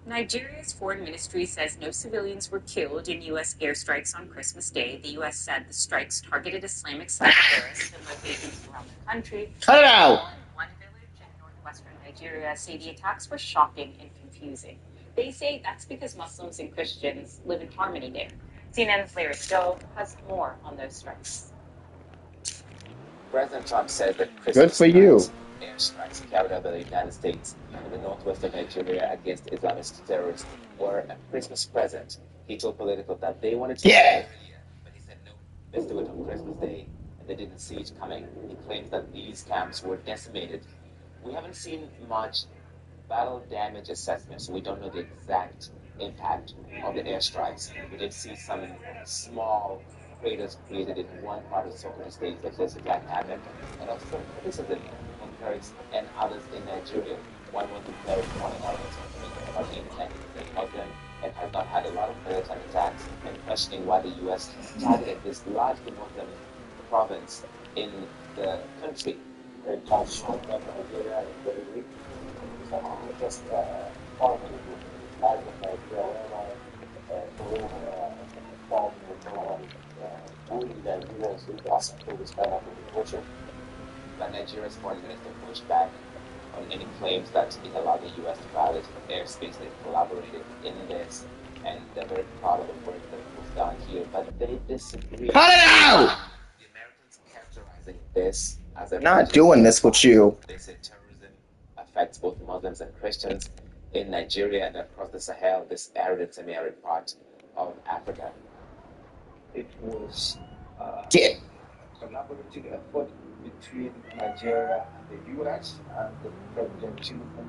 Nigeria's foreign ministry says no civilians were killed in U.S. airstrikes on Christmas Day. The U.S. said the strikes targeted Islamic State terrorists in locations around the country. Cut it out! One village in northwestern Nigeria say the attacks were shocking and confusing. They say that's because Muslims and Christians live in harmony there. CNN's Larry Stowe has more on those strikes. President Trump said that Good Christmas for you. airstrikes carried out by the United States in the northwest of Nigeria against Islamist terrorists were a Christmas present. He told Politico that they wanted to do it earlier, but he said no, let's do it on Christmas Day, and they didn't see it coming. He claims that these camps were decimated. We haven't seen much battle damage assessment, so we don't know the exact impact of the airstrikes. We did see some small craters created in one part of Sokoto State that this attack happened, and also some criticism from clerics and others in Nigeria. One Muslim cleric pointing out that about 80-90% Muslim and has not had a lot of military attacks, and questioning why the U.S. targeted this largely Muslim province in the country. Just but Nigeria's foreign minister pushed back on any claims that it allowed the U.S. to violate airspace. They collaborated in this, and they're very proud of the work that was done here, but they disagree. Cut it out! The Americans characterizing this as a Not doing this with you. They say terrorism affects both Muslims and Christians in Nigeria and across the Sahel, this arid and semi-arid part of Africa. It was Get. collaborative effort between Nigeria and the U.S. and the President Tinubu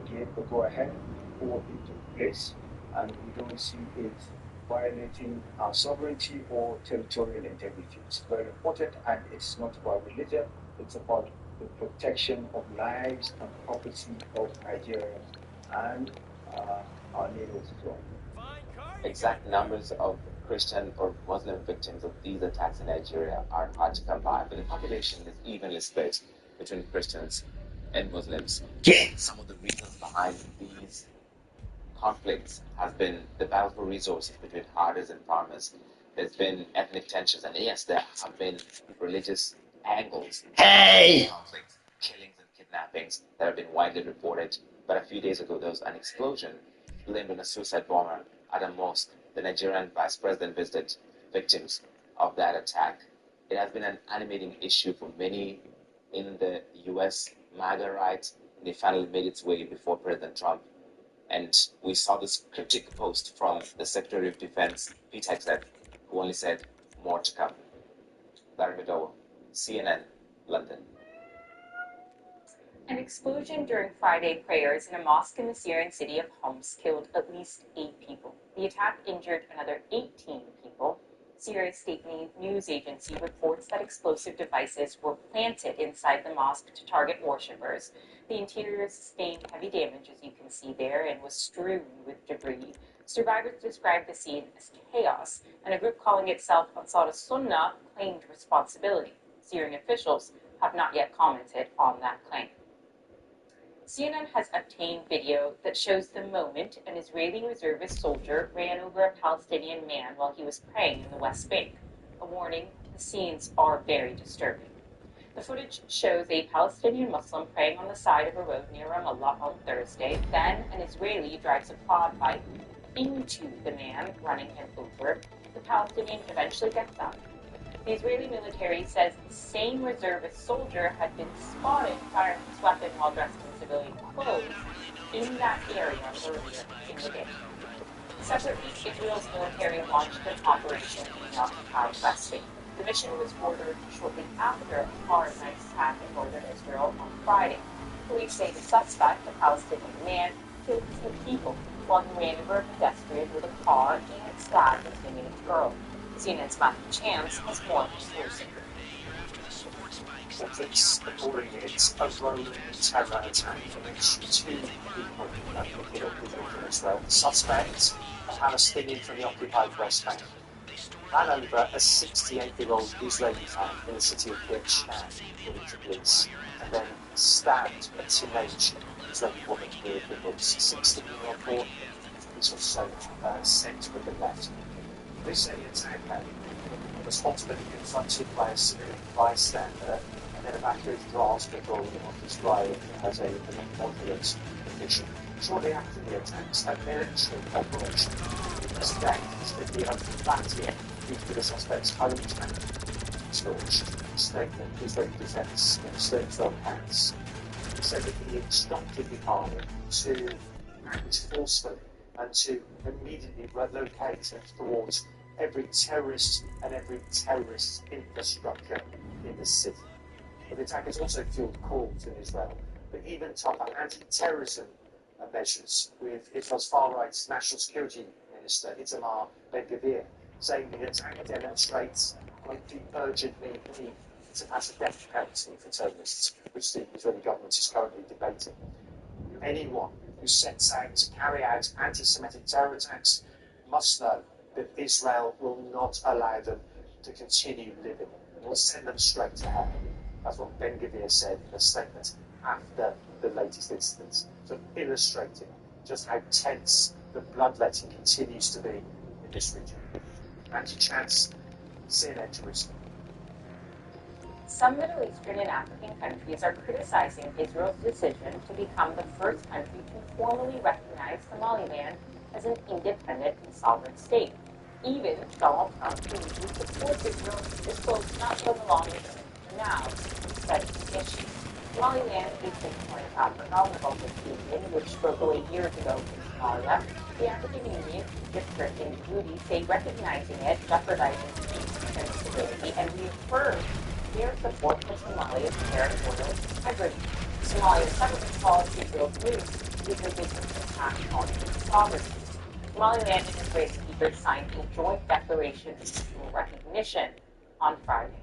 gave the go-ahead for it took place, and we don't see it violating our sovereignty or territorial integrity. It's very important, and it's not about religion, it's about the protection of lives and property of Nigeria and our neighbors as well. Exact numbers of Christian or Muslim victims of these attacks in Nigeria are hard to come by, but the population is evenly split between Christians and Muslims. Some of the reasons behind these conflicts has been the battle for resources between herders and farmers. There's been ethnic tensions, and yes, there have been religious angles. Hey! Conflicts, killings, and kidnappings that have been widely reported. But a few days ago, there was an explosion blamed on a suicide bomber at a mosque. The Nigerian vice president visited victims of that attack. It has been an animating issue for many in the U.S. MAGA right. They finally made its way before President Trump. And we saw this cryptic post from the Secretary of Defense, Pete Hegseth, who only said, more to come. Larry Meadow, CNN, London. An explosion during Friday prayers in a mosque in the Syrian city of Homs killed at least 8 people. The attack injured another 18 people. Syria's state news agency reports that explosive devices were planted inside the mosque to target worshippers. The interior sustained heavy damage, as you can see there, and was strewn with debris. Survivors described the scene as chaos, and a group calling itself Ansar Sunnah claimed responsibility. Syrian officials have not yet commented on that claim. CNN has obtained video that shows the moment an Israeli reservist soldier ran over a Palestinian man while he was praying in the West Bank. A warning, the scenes are very disturbing. The footage shows a Palestinian Muslim praying on the side of a road near Ramallah on Thursday. Then an Israeli drives a quad bike into the man, running him over. The Palestinian eventually gets up. The Israeli military says the same reservist soldier had been spotted firing his weapon while dressed in civilian clothes in that area earlier in the day. Separately, Israel's military launched an operation in the occupied West Bank. The mission was ordered shortly after a hard night attack in northern Israel on Friday. Police say the suspect, a Palestinian man, killed 2 people while he ran over a pedestrian with a car and stabbed a teenage girl. CNN's Matthew Chance has more exclusive. Police reporting it a rolling terror attack in which 2 people were killed in Israel. The suspect, a Palestinian from the occupied West Bank, ran over a 68-year-old Israeli man in the city of Bet Shan, according to police, and then stabbed a teenage Israeli woman near the woods. 16-year-old boy, police also sent with the left. Police say the attacker was ultimately confronted by a civilian bystander and then evacuated to the hospital on his ride as a moderate condition. Shortly after the attacks, a military operation was launched in the open battle due to the suspect's home attack. It's launched a statement Israeli defense minister Israel Katz said that he instructed the army to act forcefully and to immediately relocate and thwart every terrorist and every terrorist infrastructure in the city. But the attack has also fueled calls in Israel for even tougher anti-terrorism measures, with Israel's far-right National Security Minister Itamar Ben-Gvir saying the attack demonstrates the urgent need to pass a death penalty for terrorists, which the Israeli government is currently debating. Anyone who sets out to carry out anti-Semitic terror attacks must know that Israel will not allow them to continue living. It will send them straight to hell. That's what Ben-Gvir said in a statement after the latest incidents, so illustrating just how tense the bloodletting continues to be in this region. Matthew Chance, CNN Jerusalem. Some Middle Eastern and African countries are criticizing Israel's decision to become the first country to formally recognize Somaliland as an independent and sovereign state. Even Donald Trump, who usually supports Israel, is close not so long ago. Now, instead of the issue. Somaliland is the Horn of Africa on the Baltic Union, which broke away years ago from Somalia. The African Union, District and Djibouti say recognizing it jeopardizes peace and stability and reaffirms their support for Somalia's territorial integrity. Somalia's settlement calls Israel's move because it's an attack on its sovereignty. Somaliland and its great leaders signed a joint declaration of mutual recognition on Friday.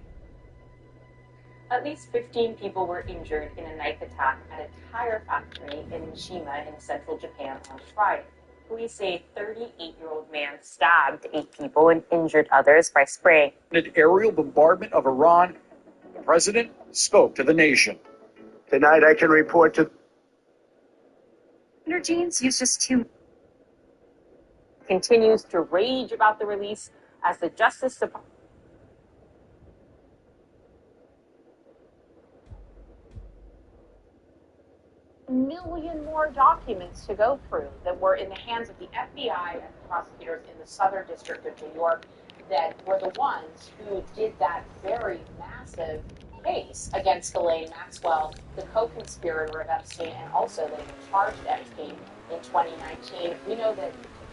At least 15 people were injured in a knife attack at a tire factory in Mishima in central Japan on Friday. Police say a 38-year-old man stabbed 8 people and injured others by spraying an aerial bombardment of Iran. The president spoke to the nation. Tonight I can report to... Genes used just 2. Continues to rage about the release as the Justice Department million more documents to go through that were in the hands of the FBI and prosecutors in the Southern District of New York that were the ones who did that very massive case against Ghislaine Maxwell, the co-conspirator of Epstein, and also later charged Epstein in 2019. We know that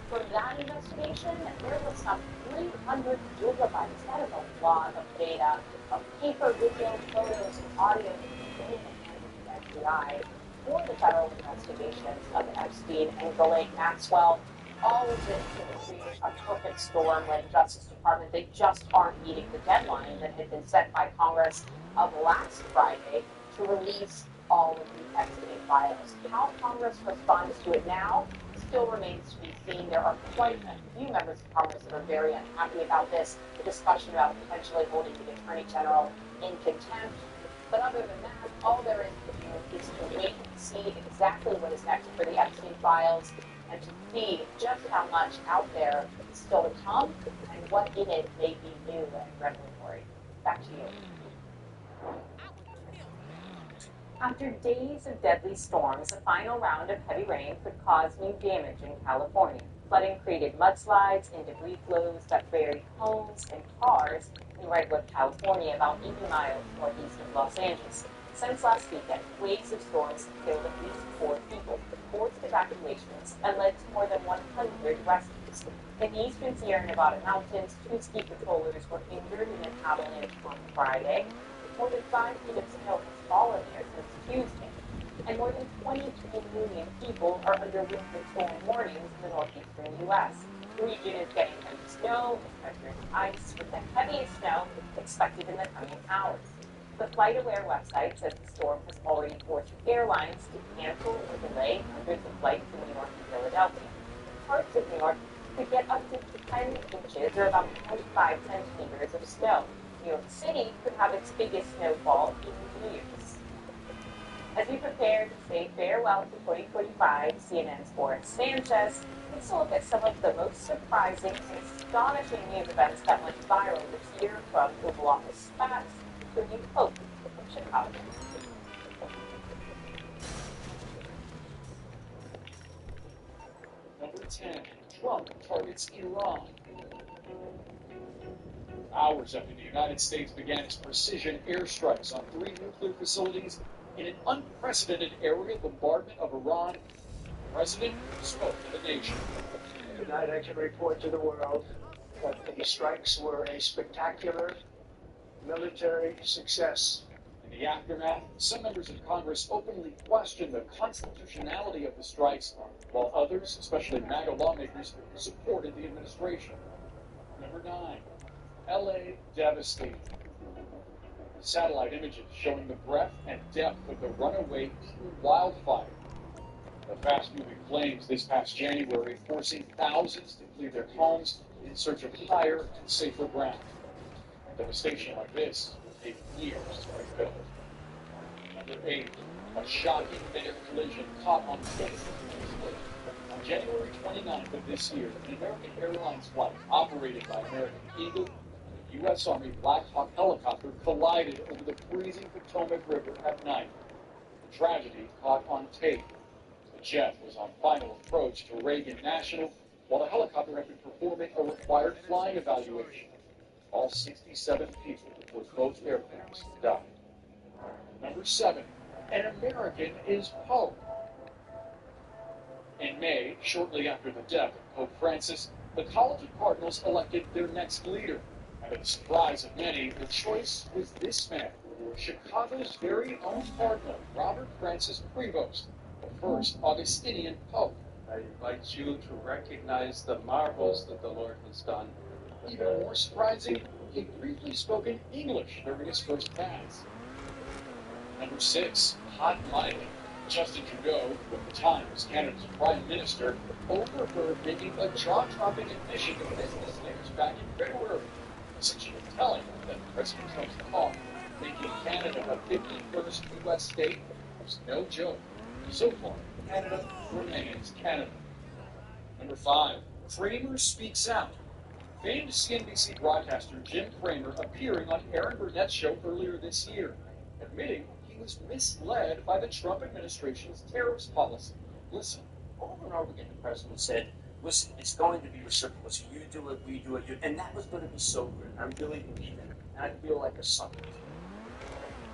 from that investigation, there was some 300 gigabytes. That is a lot of data, of paper, video, photos, and audio in the hands of the FBI for the federal investigations of Epstein and Ghislaine Maxwell. All of this to create a perfect storm when the Justice Department, they just aren't meeting the deadline that had been set by Congress of last Friday to release all of the Epstein files. How Congress responds to it now still remains to be seen. There are quite a few members of Congress that are very unhappy about this, the discussion about potentially holding the Attorney General in contempt. But other than that, all there is to do is to wait and see exactly what is next for the Epstein files and to see just how much out there is still to come and what in it may be new and revelatory. Back to you. After days of deadly storms, a final round of heavy rain could cause new damage in California. Flooding created mudslides and debris flows that buried homes and cars in Redwood, California, about 80 miles northeast of Los Angeles. Since last weekend, waves of storms have killed at least 4 people, forced evacuations, and led to more than 100 rescues. In the eastern Sierra Nevada mountains, 2 ski patrollers were injured in an avalanche on Friday. More than 5 feet of snow has fallen there since Tuesday, and more than 23 million people are under winter storm warnings in the northeastern U.S. The region is getting heavy snow and treacherous ice, with the heaviest snow expected in the coming hours. The FlightAware website says the storm has already forced airlines to cancel or delay hundreds of flights in New York and Philadelphia. Parts of New York could get up to 10 inches or about 25 centimeters of snow. New York City could have its biggest snowfall in years. As we prepare to say farewell to 2045, CNN's Boris Sanchez takes a look at some of the most surprising and astonishing news events that went viral this year, from Oval Office spats to new hope from Chicago. Number 10, Trump targets Iran. Hours after the United States began its precision airstrikes on 3 nuclear facilities in an unprecedented aerial bombardment of Iran, the president spoke to the nation. Tonight I can report to the world that the strikes were a spectacular military success. In the aftermath, some members of Congress openly questioned the constitutionality of the strikes, while others, especially MAGA lawmakers, supported the administration. Number 9. LA devastated. Satellite images showing the breadth and depth of the runaway Eden wildfire. The fast-moving flames this past January forcing thousands to flee their homes in search of higher and safer ground. Devastation like this will take years to rebuild. Number 8. A shocking mid-air collision caught on tape. On January 29th of this year, an American Airlines flight operated by American Eagle and a U.S. Army Black Hawk helicopter collided over the freezing Potomac River at night. The tragedy caught on tape. The jet was on final approach to Reagan National, while the helicopter had been performing a required flying evaluation. All 67 people aboard both airplanes died. Number 7. An American is Pope. In May, shortly after the death of Pope Francis, the College of Cardinals elected their next leader. And to the surprise of many, the choice was this man, Chicago's very own Cardinal, Robert Francis Prevost, the first Augustinian Pope. I invite you to recognize the marvels that the Lord has done. Even more surprising, he briefly spoke in English during his first Mass. Number 6, Hot Mike. Justin Trudeau, who at the time was Canada's Prime Minister, overheard making a jaw-dropping admission to business leaders back in February, essentially telling them that President Trump's talk, making Canada a 51st U.S. state, was no joke. So far, Canada remains Canada. Number 5, Kramer speaks out. Famed CNBC broadcaster Jim Cramer appearing on Aaron Burnett's show earlier this year, admitting he was misled by the Trump administration's tariffs policy. Listen. Over and over again, the president said, listen, it's going to be reciprocal. So you do it, we do it, and that was going to be so good. I really believe it. And I feel like a sucker.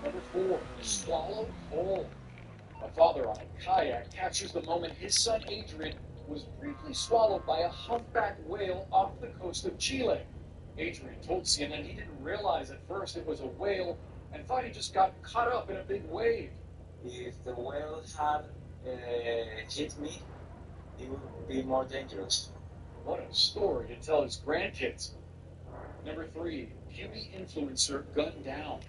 Number 4, swallow whole. A father on a kayak captures the moment his son Adrian was briefly swallowed by a humpback whale off the coast of Chile. Adrian told CNN he didn't realize at first it was a whale and thought he just got caught up in a big wave. If the whale had hit me, it would be more dangerous. What a story to tell his grandkids. Number 3, beauty influencer gunned down.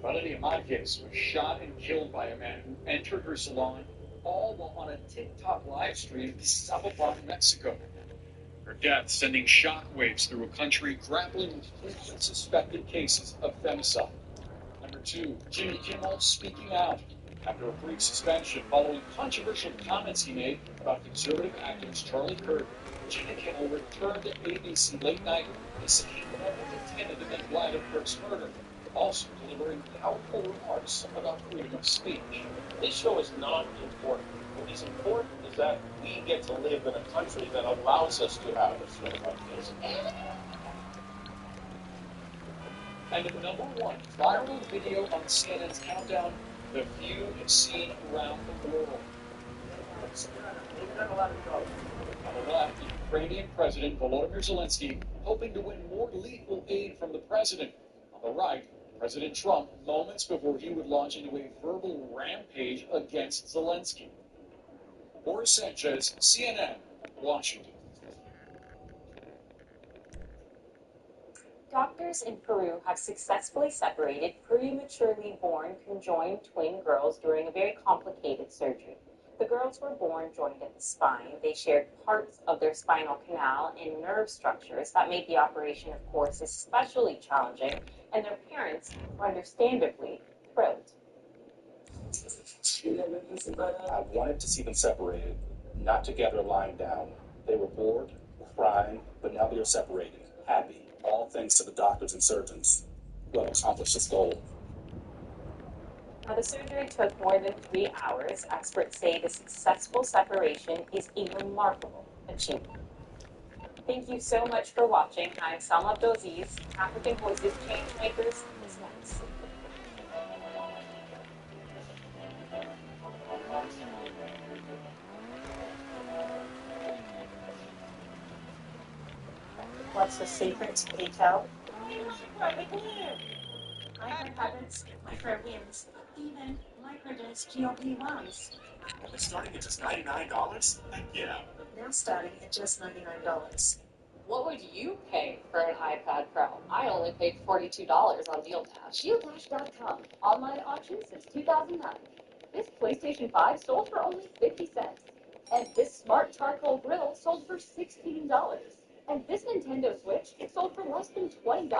Valeria Marquez was shot and killed by a man who entered her salon, all while on a TikTok live stream in Zapopan, Mexico. Her death sending shockwaves through a country grappling with frequent suspected cases of femicide. Number 2, Jimmy Kimmel speaking out. After a brief suspension following controversial comments he made about conservative activist Charlie Kirk, Jimmy Kimmel returned to ABC Late Night and said he never intended to make light of Kirk's murder. also delivering powerful remarks about freedom of speech. This show is not important. What is important is that we get to live in a country that allows us to have a show like this. And the number one viral video on CNN's countdown, the view is seen around the world. On the left, the Ukrainian President Volodymyr Zelensky hoping to win more lethal aid from the president. On the right, President Trump moments before he would launch into a verbal rampage against Zelensky. Boris Sanchez, CNN, Washington. Doctors in Peru have successfully separated prematurely born conjoined twin girls during a very complicated surgery. The girls were born joined at the spine. They shared parts of their spinal canal and nerve structures. That made the operation, of course, especially challenging, and their parents were understandably thrilled. I wanted to see them separated, not together lying down. They were bored, crying, but now they are separated, happy, all thanks to the doctors and surgeons who have accomplished this goal. Now, the surgery took more than 3 hours. Experts say the successful separation is a remarkable achievement. Thank you so much for watching. I'm Salma Abdelaziz. African Voices Changemakers is next. What's the secret to PayPal? Micro habits, micro wins, even microdose GLP-1s. And they're starting at just $99? Heck yeah. Now starting at just $99. What would you pay for an iPad Pro? I only paid $42 on DealDash. DealDash.com. Online auction since 2009. This PlayStation 5 sold for only 50 cents. And this smart charcoal grill sold for $16. And this Nintendo Switch, it sold for less than $20.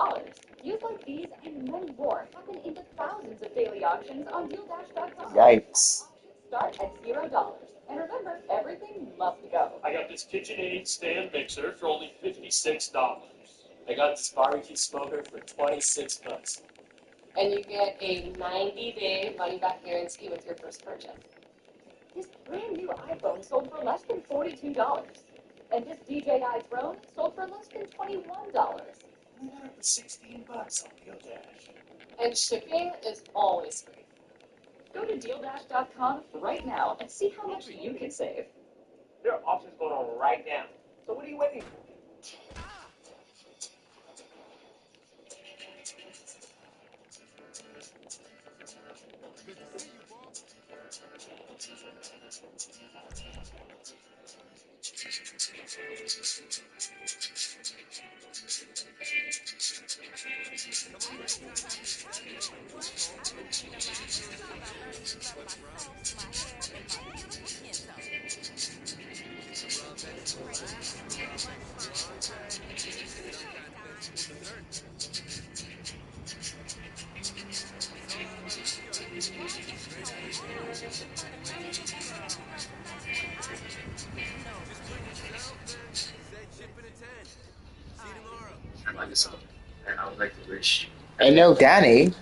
Deals like these and many more happen in the thousands of daily auctions on DealDash.com. Yikes. Start at $0. And remember, everything must go. I got this KitchenAid stand mixer for only $56. I got this barbecue smoker for $26. And you get a 90-day money-back guarantee with your first purchase. This brand new iPhone sold for less than $42. And this DJI drone sold for less than $21. I got it for $16 on DealDash. And shipping is always free. Go to DealDash.com right now and see how much you can save. There are auctions going on right now. So what are you waiting for? And I would like to wish And no Danny.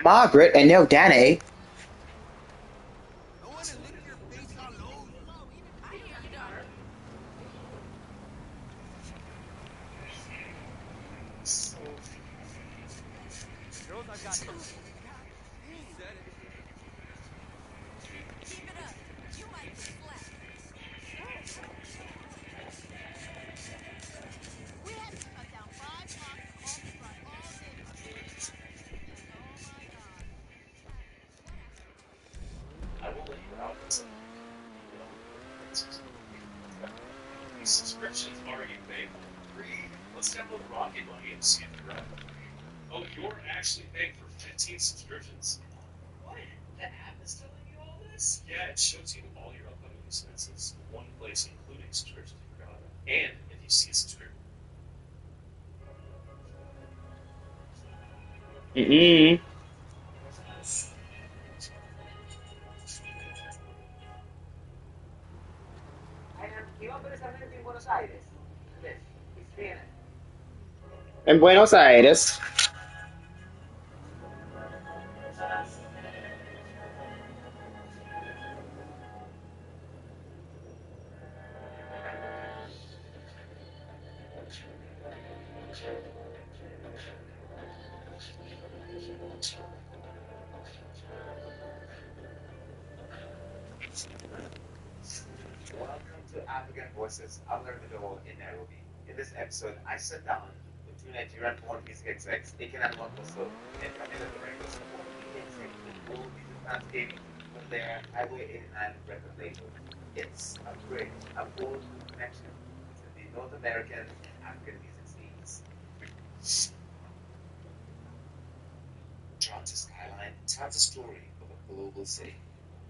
Margaret and no Danny. These subscriptions are you paying for free? Let's download Rocket Money and see if you're right. Oh, you're actually paying for 15 subscriptions? What? The app is telling you all this? Yeah, it shows you all your upcoming expenses in one place, including subscriptions you forgot about. And if you see a subscription. Mm-mm. En Buenos Aires. Welcome to African Voices. I'm Lermido in Nairobi. In this episode, I sit down with two Nigerian-born music execs, Ikenat Nwankwoso and Camila Dorengos, who are leading executives global music landscape with their Highway 89 record label. It's a bold connection to the North American and African music scenes. Toronto skyline tells the story of a global city,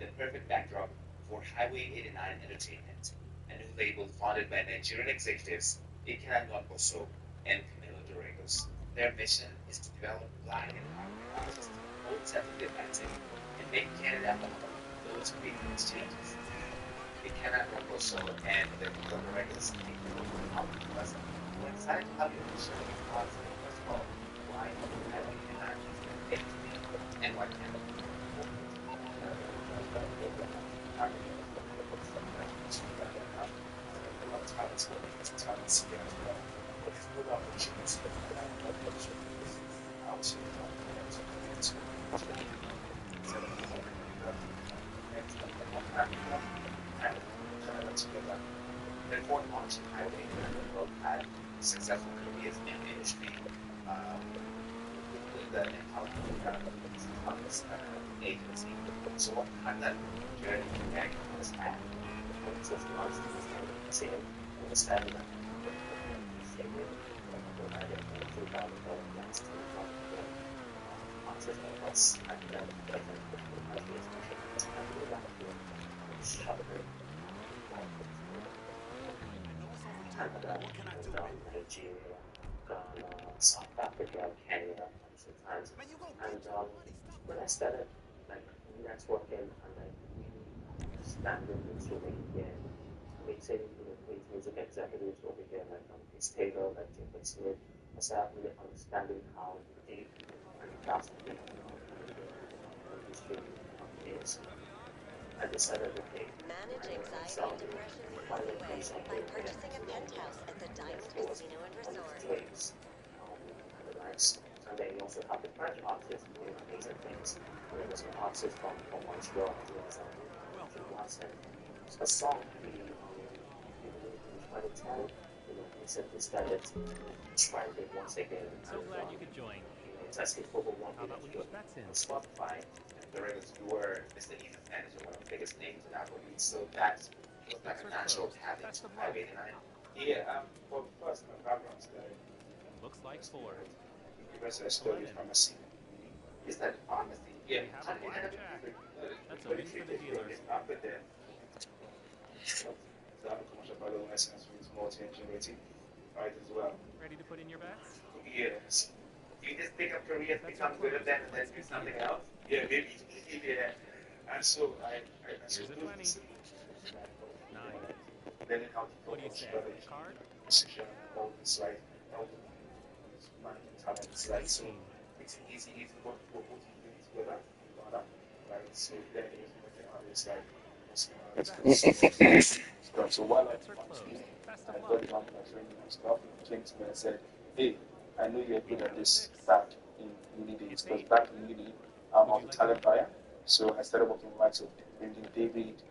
the perfect backdrop for Highway 89 Entertainment, a new label founded by Nigerian executives Ikenat Nwankwoso and Camilo Dorengos. Their mission is to develop Black and African artists from both sides of the Atlantic and make Canada a home for those creative exchanges. Ikenat Nwankwoso and the Camilo Dorengos make the local album because we're excited to have you on the show because, first of all, why Highway 89 and why Canada? Therefore, launching Highway and both had successful careers in the industry. The agency. So what kind of journey that was had? What sort of months was the same? Understand that. Nigeria, Ghana, South Africa, Kenya, sometimes. And when I started like networking and like really understanding into again, meeting great music executives over here like Chris Taylor, like Jacob Smith, I started really understanding how deep and vastly industry is. I decided, okay, Manage anxiety and depression the easy way by purchasing a penthouse at the Diamond Casino and Resort. And the likes. And then you also have the French artists doing amazing things. And then there's an artist from Montreal doing Watson. A song in 2010, he simply started trending once again. So glad you could join. It's asking for over 1 How about we million put bets in? on Spotify. And the regulars, you were Mr. Ethan Fans, one of the biggest names in Afrobeat. So that was like a natural habit. Highway 89. Yeah, well, first, my background story. Looks like 4. University studied pharmacy. Is that pharmacy? Yeah. Have a blackjack. That's a win for the dealers. After that, so I have a commercial pilot license with multi-engineering, right, as well. Ready to put in your bets? Yes. You just pick up careers, become good at that, and then do something else? Yeah, maybe. Yeah. And so I Here's a 20. 9. Learning how to What do you say? Card? Precision, all this, like, managing talents, like, so it's easy to work for both of you together, right? So then it's working on this, like, so while I was I got it on my training and stuff, he came to me and said, hey, I know you're good at this back in uni days, because back in uni, I'm a talent buyer, so I started working with likes of bringing David,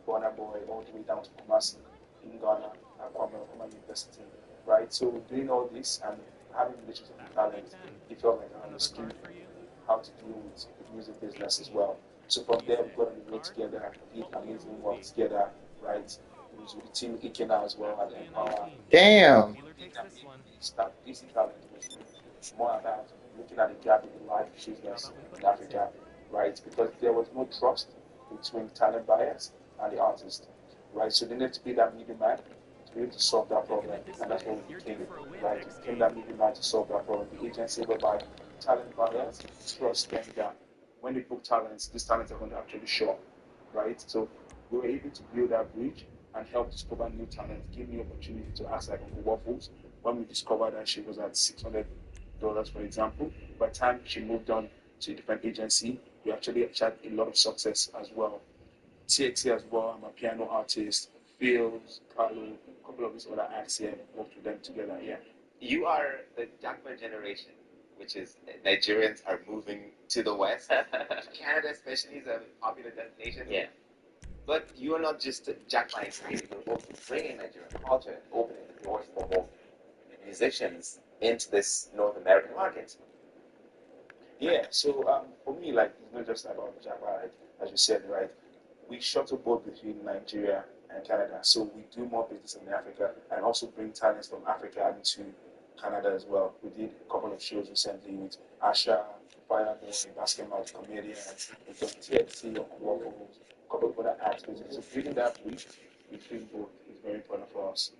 Bonner Boy, all the way down to Kumasi in Ghana at Kwame University, right? So doing all this and having relationships with talent, it felt like I understood how to deal with the music business as well. So from there, we got on the road together, did amazing work together, right? It was with the team Ikena as well at Empower. Damn. Start easy talent was more about looking at the gap in the life business in Africa, right? Because there was no trust between talent buyers and the artist, right? So they need to be that middleman to be able to solve that problem, and that's what we became, right? We became that middleman to solve that problem. The agency whereby talent buyers trust them that when they book talents, these talents are going to actually show up, right? So we were able to build that bridge and help discover new talent, give me opportunity to ask like Uncle Waffles. When we discovered that she was at $600, for example, by the time she moved on to a different agency, we actually had a lot of success as well. TXC as well, I'm a piano artist, Phils, Carlo, a couple of these other acts here, worked with them together, yeah. You are the Jackman generation, which is Nigerians are moving to the West. Canada, especially, is a popular destination. Yeah. But you are not just Jackman excited, you're also bringing Nigerian culture and opening the doors for more musicians into this North American market. Yeah, so for me, like, it's not just about Java, right? As you said, right? We shuttle both between Nigeria and Canada, so we do more business in Africa and also bring talents from Africa into Canada as well. We did a couple of shows recently with Asha, Fireboy, Basketball Comedian, with TXT, Waffles, a couple of other acts. So bringing that bridge between both is very important for us.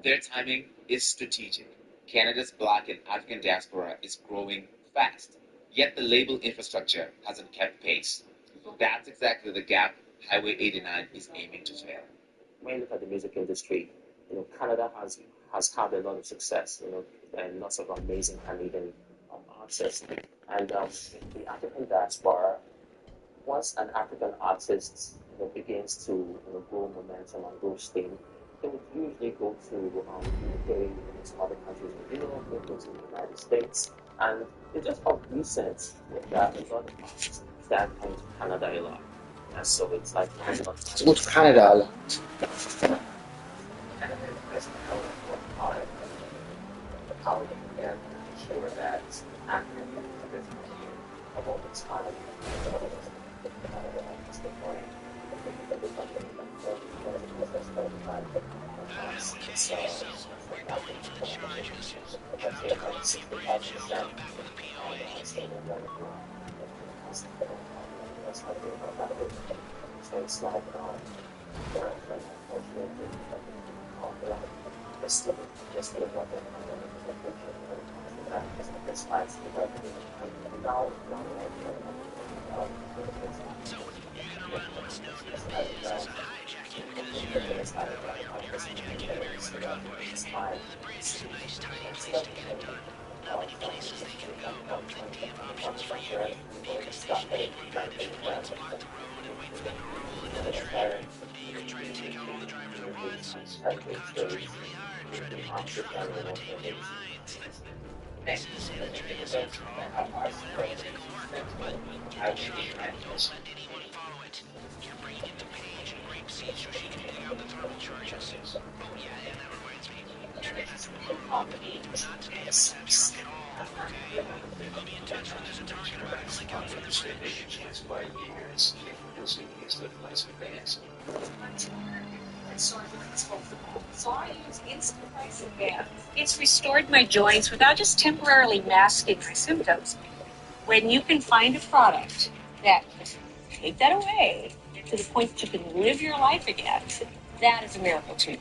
Their timing is strategic. Canada's Black and African diaspora is growing fast, yet the label infrastructure hasn't kept pace. That's exactly the gap Highway 89 is aiming to fill. When you look at the music industry, Canada has had a lot of success, and lots of amazing Canadian artists. And the African diaspora, once an African artist begins to grow momentum and grow steam, they would usually go to UK, some other countries in Europe, they go to the United States, and it's just of recent that a lot of artists start coming to Canada a lot. And so it's like What's Canada a lot? how we can ensure that African is of all the time. So it's like just the weapon it's fine. Now, So I use instant price advance. It's restored my joints without just temporarily masking my symptoms. When you can find a product that can take that away to the point that you can live your life again, that is a miracle to me.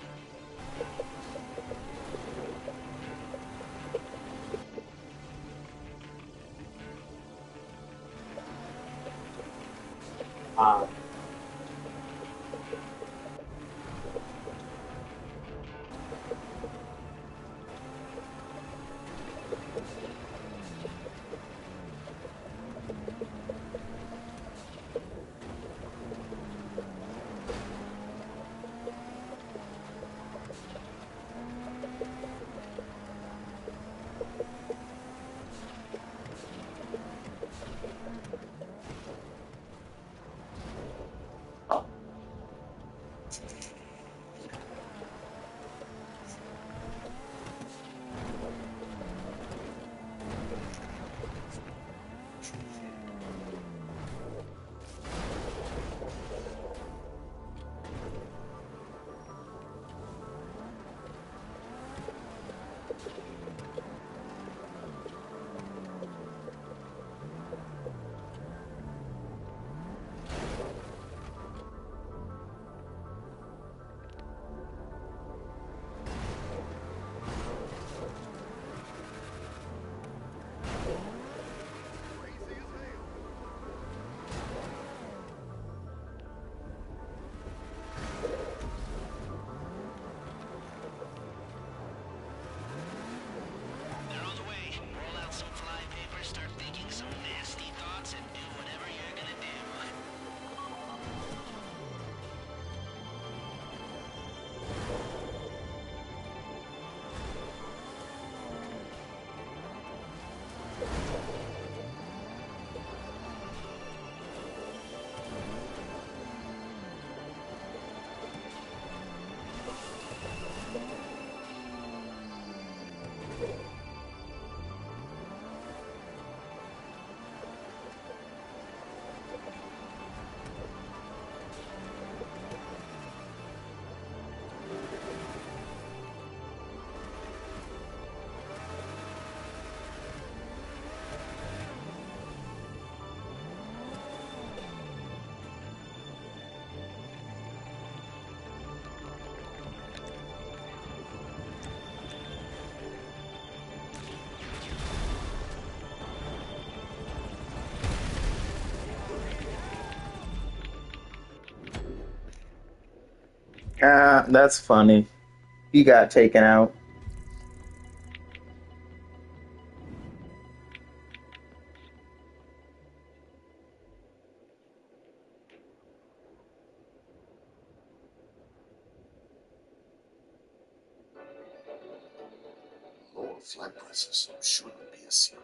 Ah, that's funny. He got taken out. Lower flag prices shouldn't be a secret.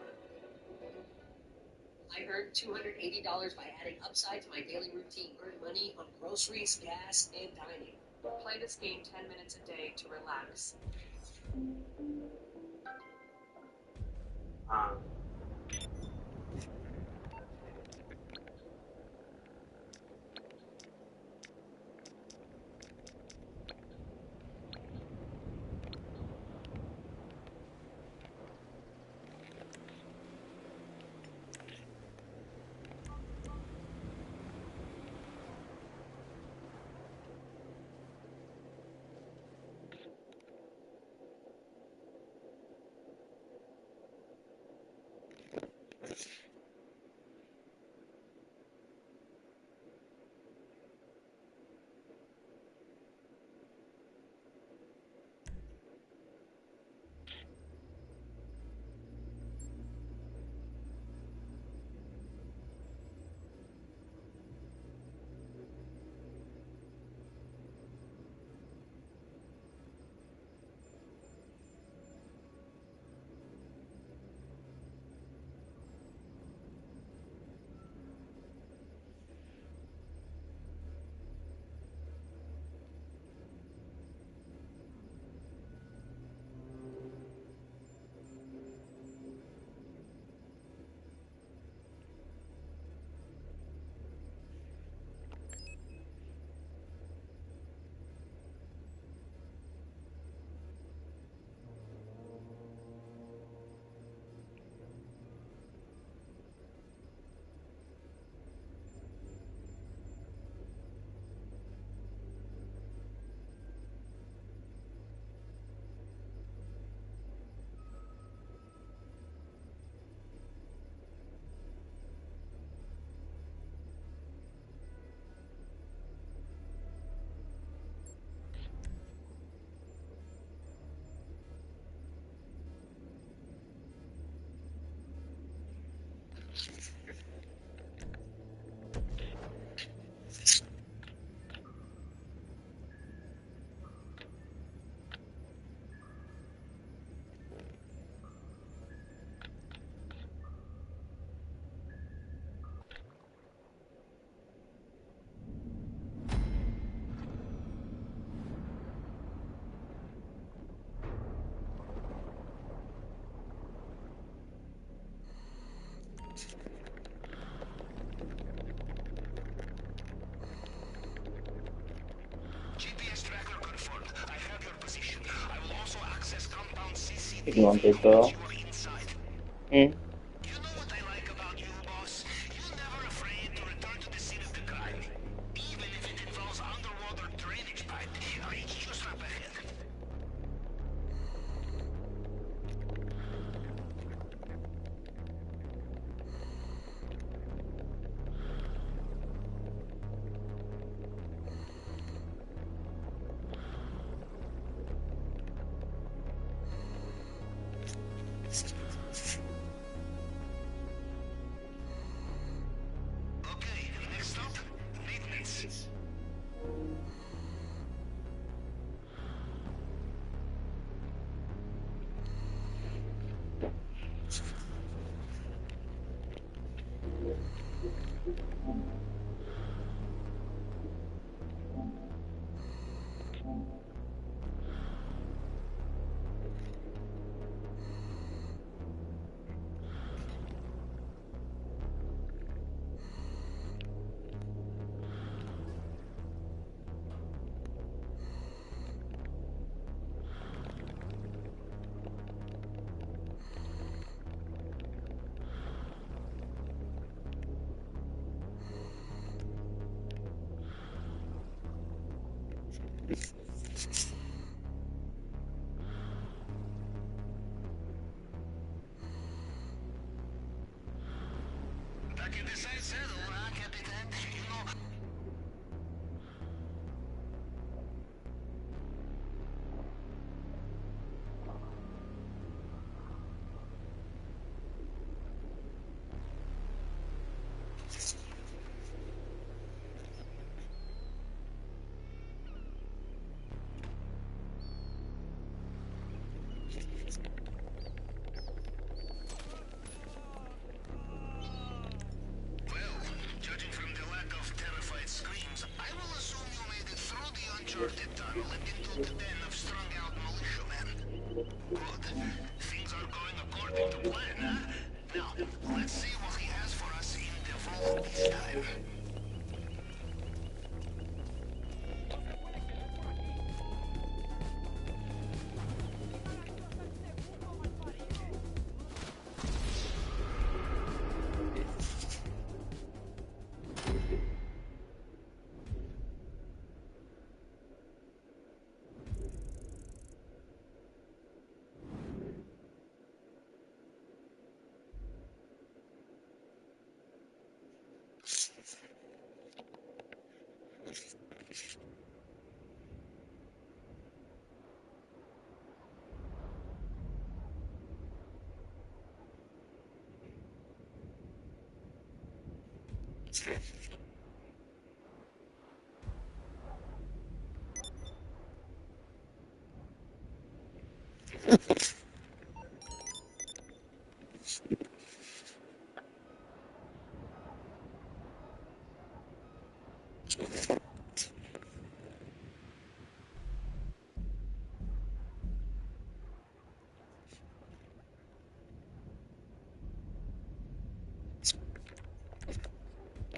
I earned $280 by adding upside to my daily routine. Earn money on groceries, gas, and dining. Play this game 10 minutes a day to relax. You want this girl? Hmm?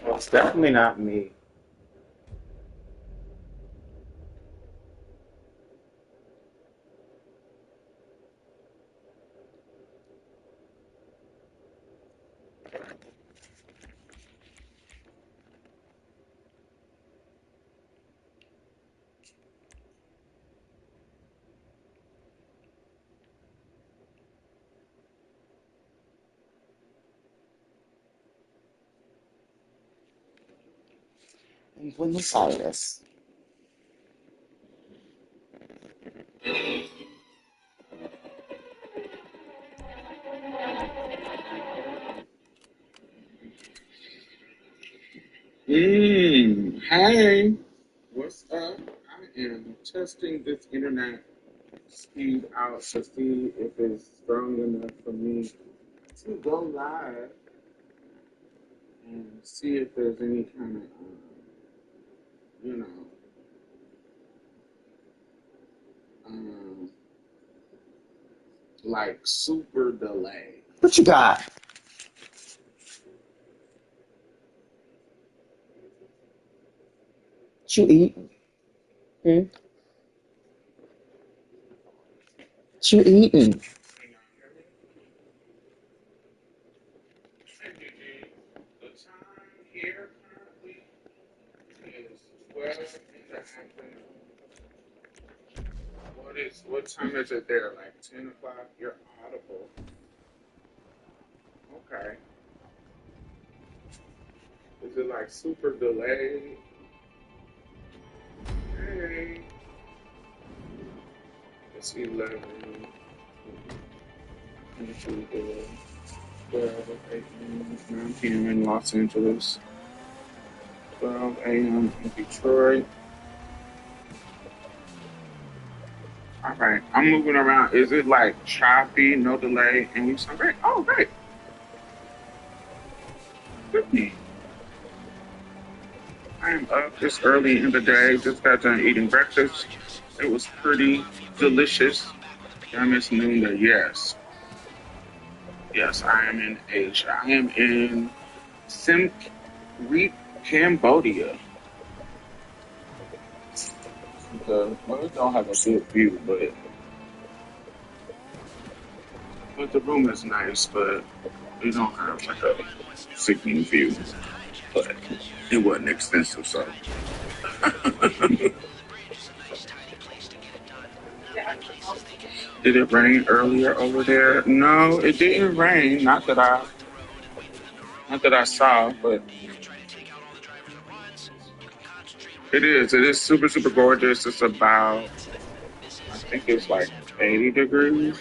Well, it's definitely not me. Buenos Aires. Hey, what's up? I am testing this internet speed out to see if it's strong enough for me to go live and see if there's any kind of, you know, um, like super delay. What you got? What you eating? Hmm? What you eating? The time here currently is 12 in the afternoon. What time is it there? Like 10 o'clock? You're audible. Okay. Is it like super delayed? Hey. It's 11. It's 12 a.m. 9 p.m. in Los Angeles. 12 a.m. in Detroit. All right, I'm moving around. Is it like choppy, no delay, and you sound great? Oh, great. Good. I am up this early in the day. Just got done eating breakfast. It was pretty delicious. I miss noonday. Yes. Yes, I am in Asia. I am in Siem Reap, Cambodia. We don't have a good view, but the room is nice, but we don't have like a sickening view. But it wasn't extensive, so. Did it rain earlier over there? No, it didn't rain. Not that I saw, but it is. It is super, super gorgeous. It's about, I think it's like 80 degrees.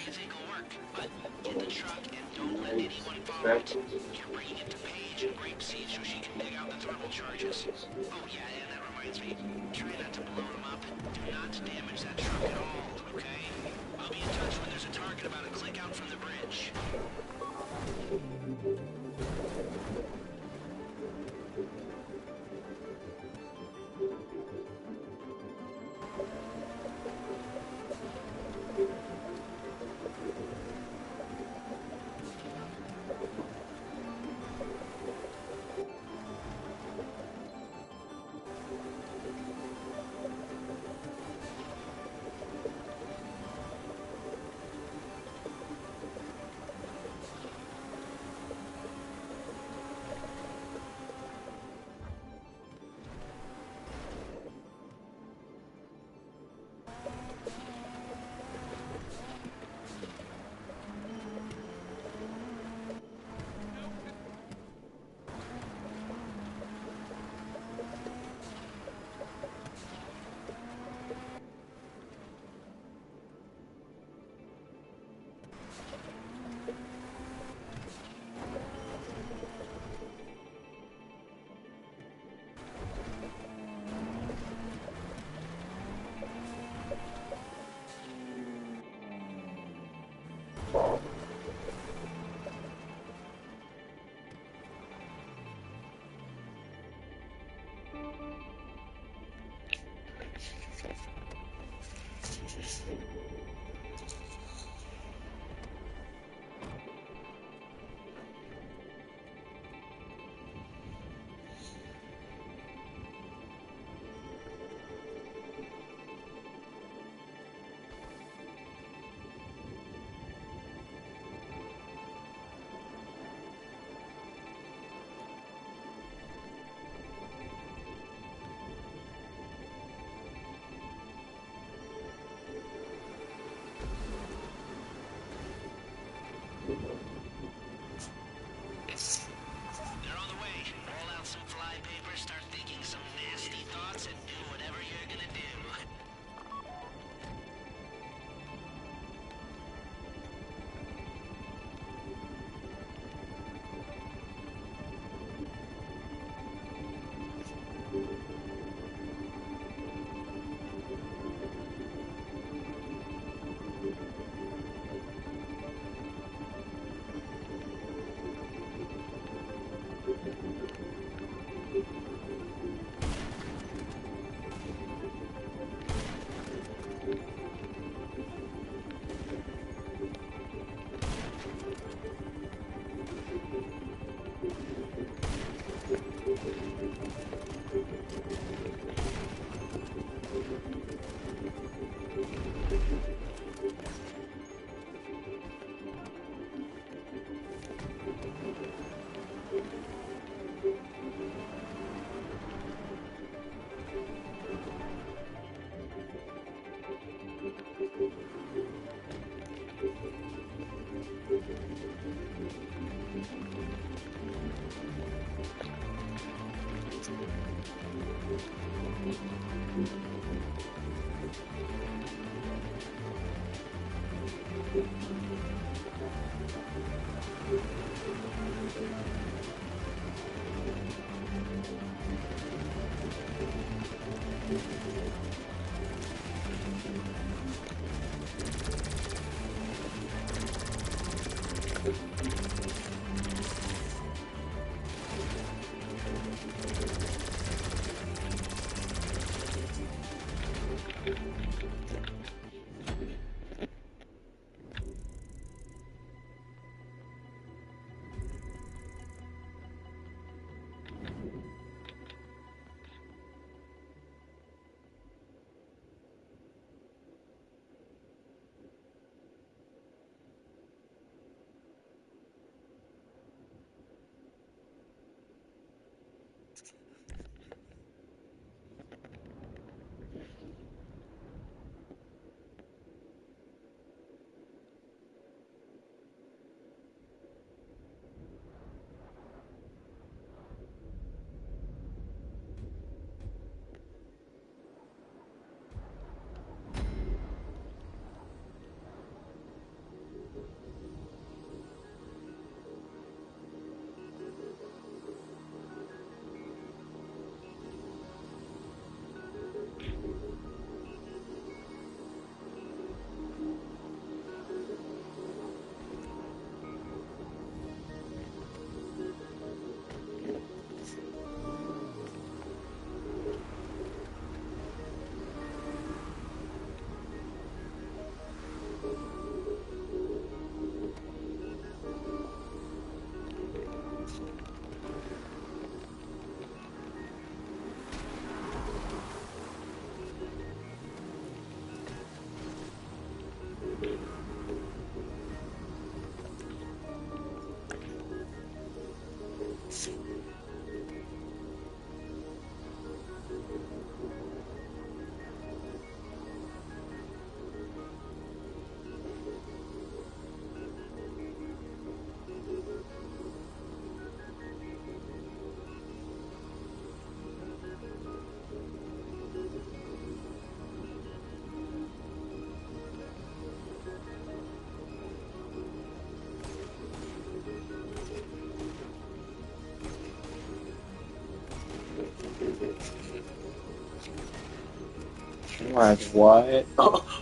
Like, what?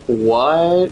What?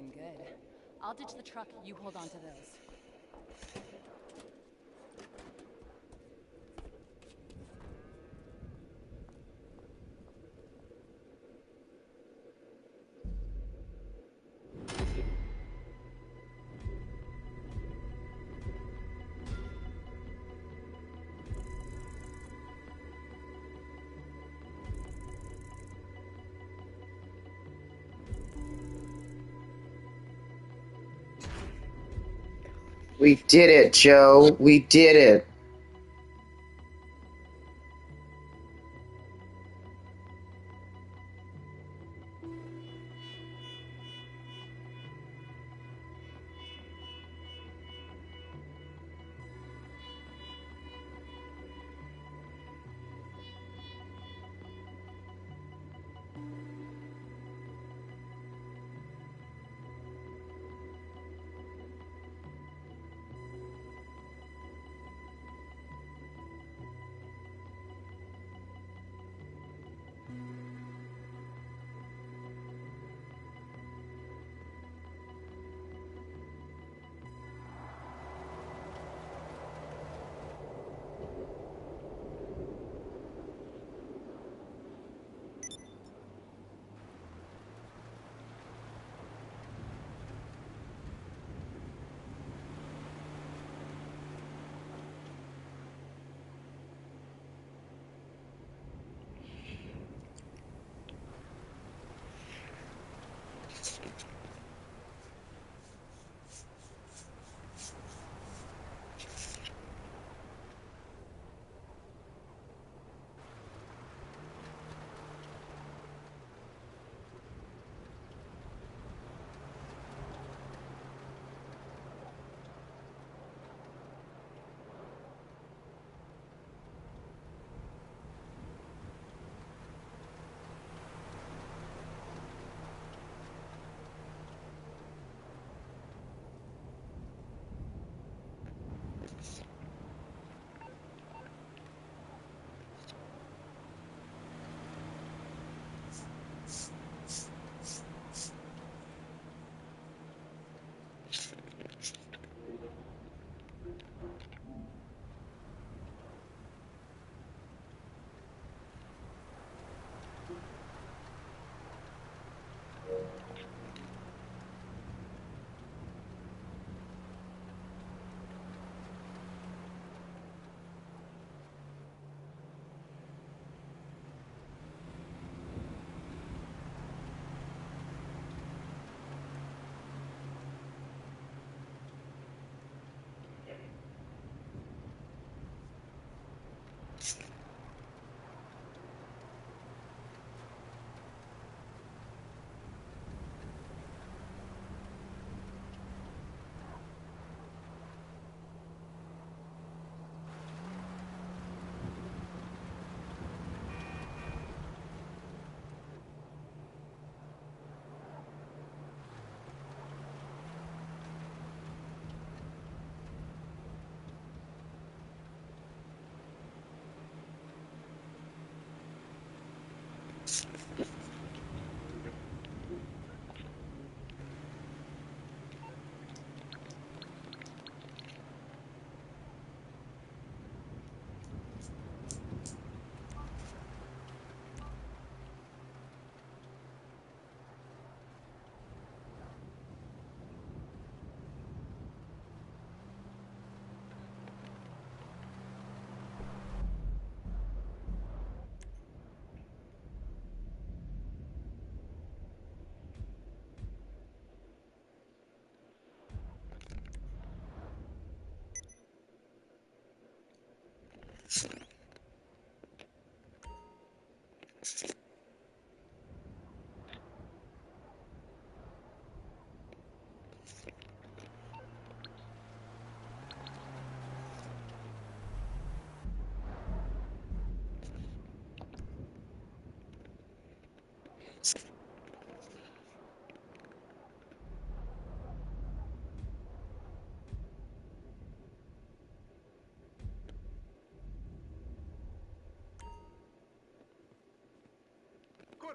looking good. I'll ditch the truck, you hold on to those. We did it, Joe. We did it.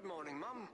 Good morning, Mum.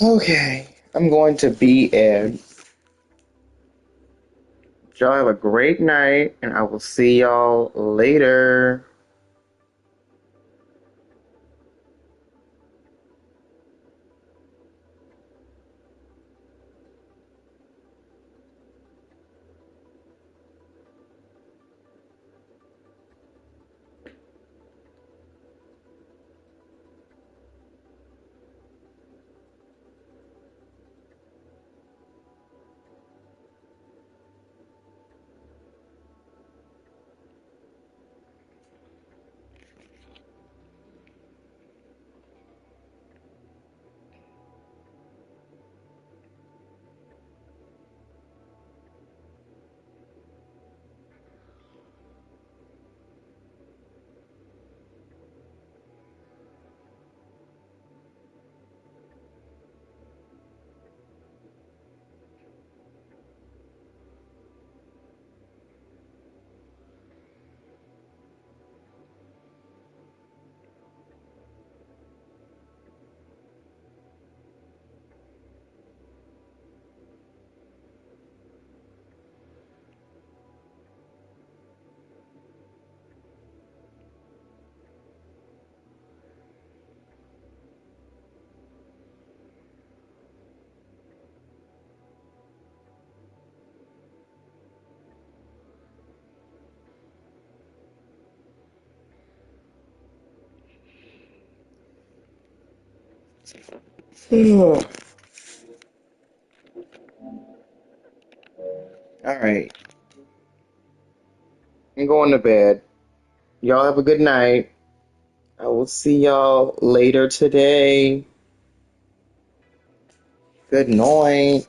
Okay, I'm going to be Ed. Y'all have a great night, and I will see y'all later. Alright, I'm going to bed. Y'all have a good night. I will see y'all later today. Good night.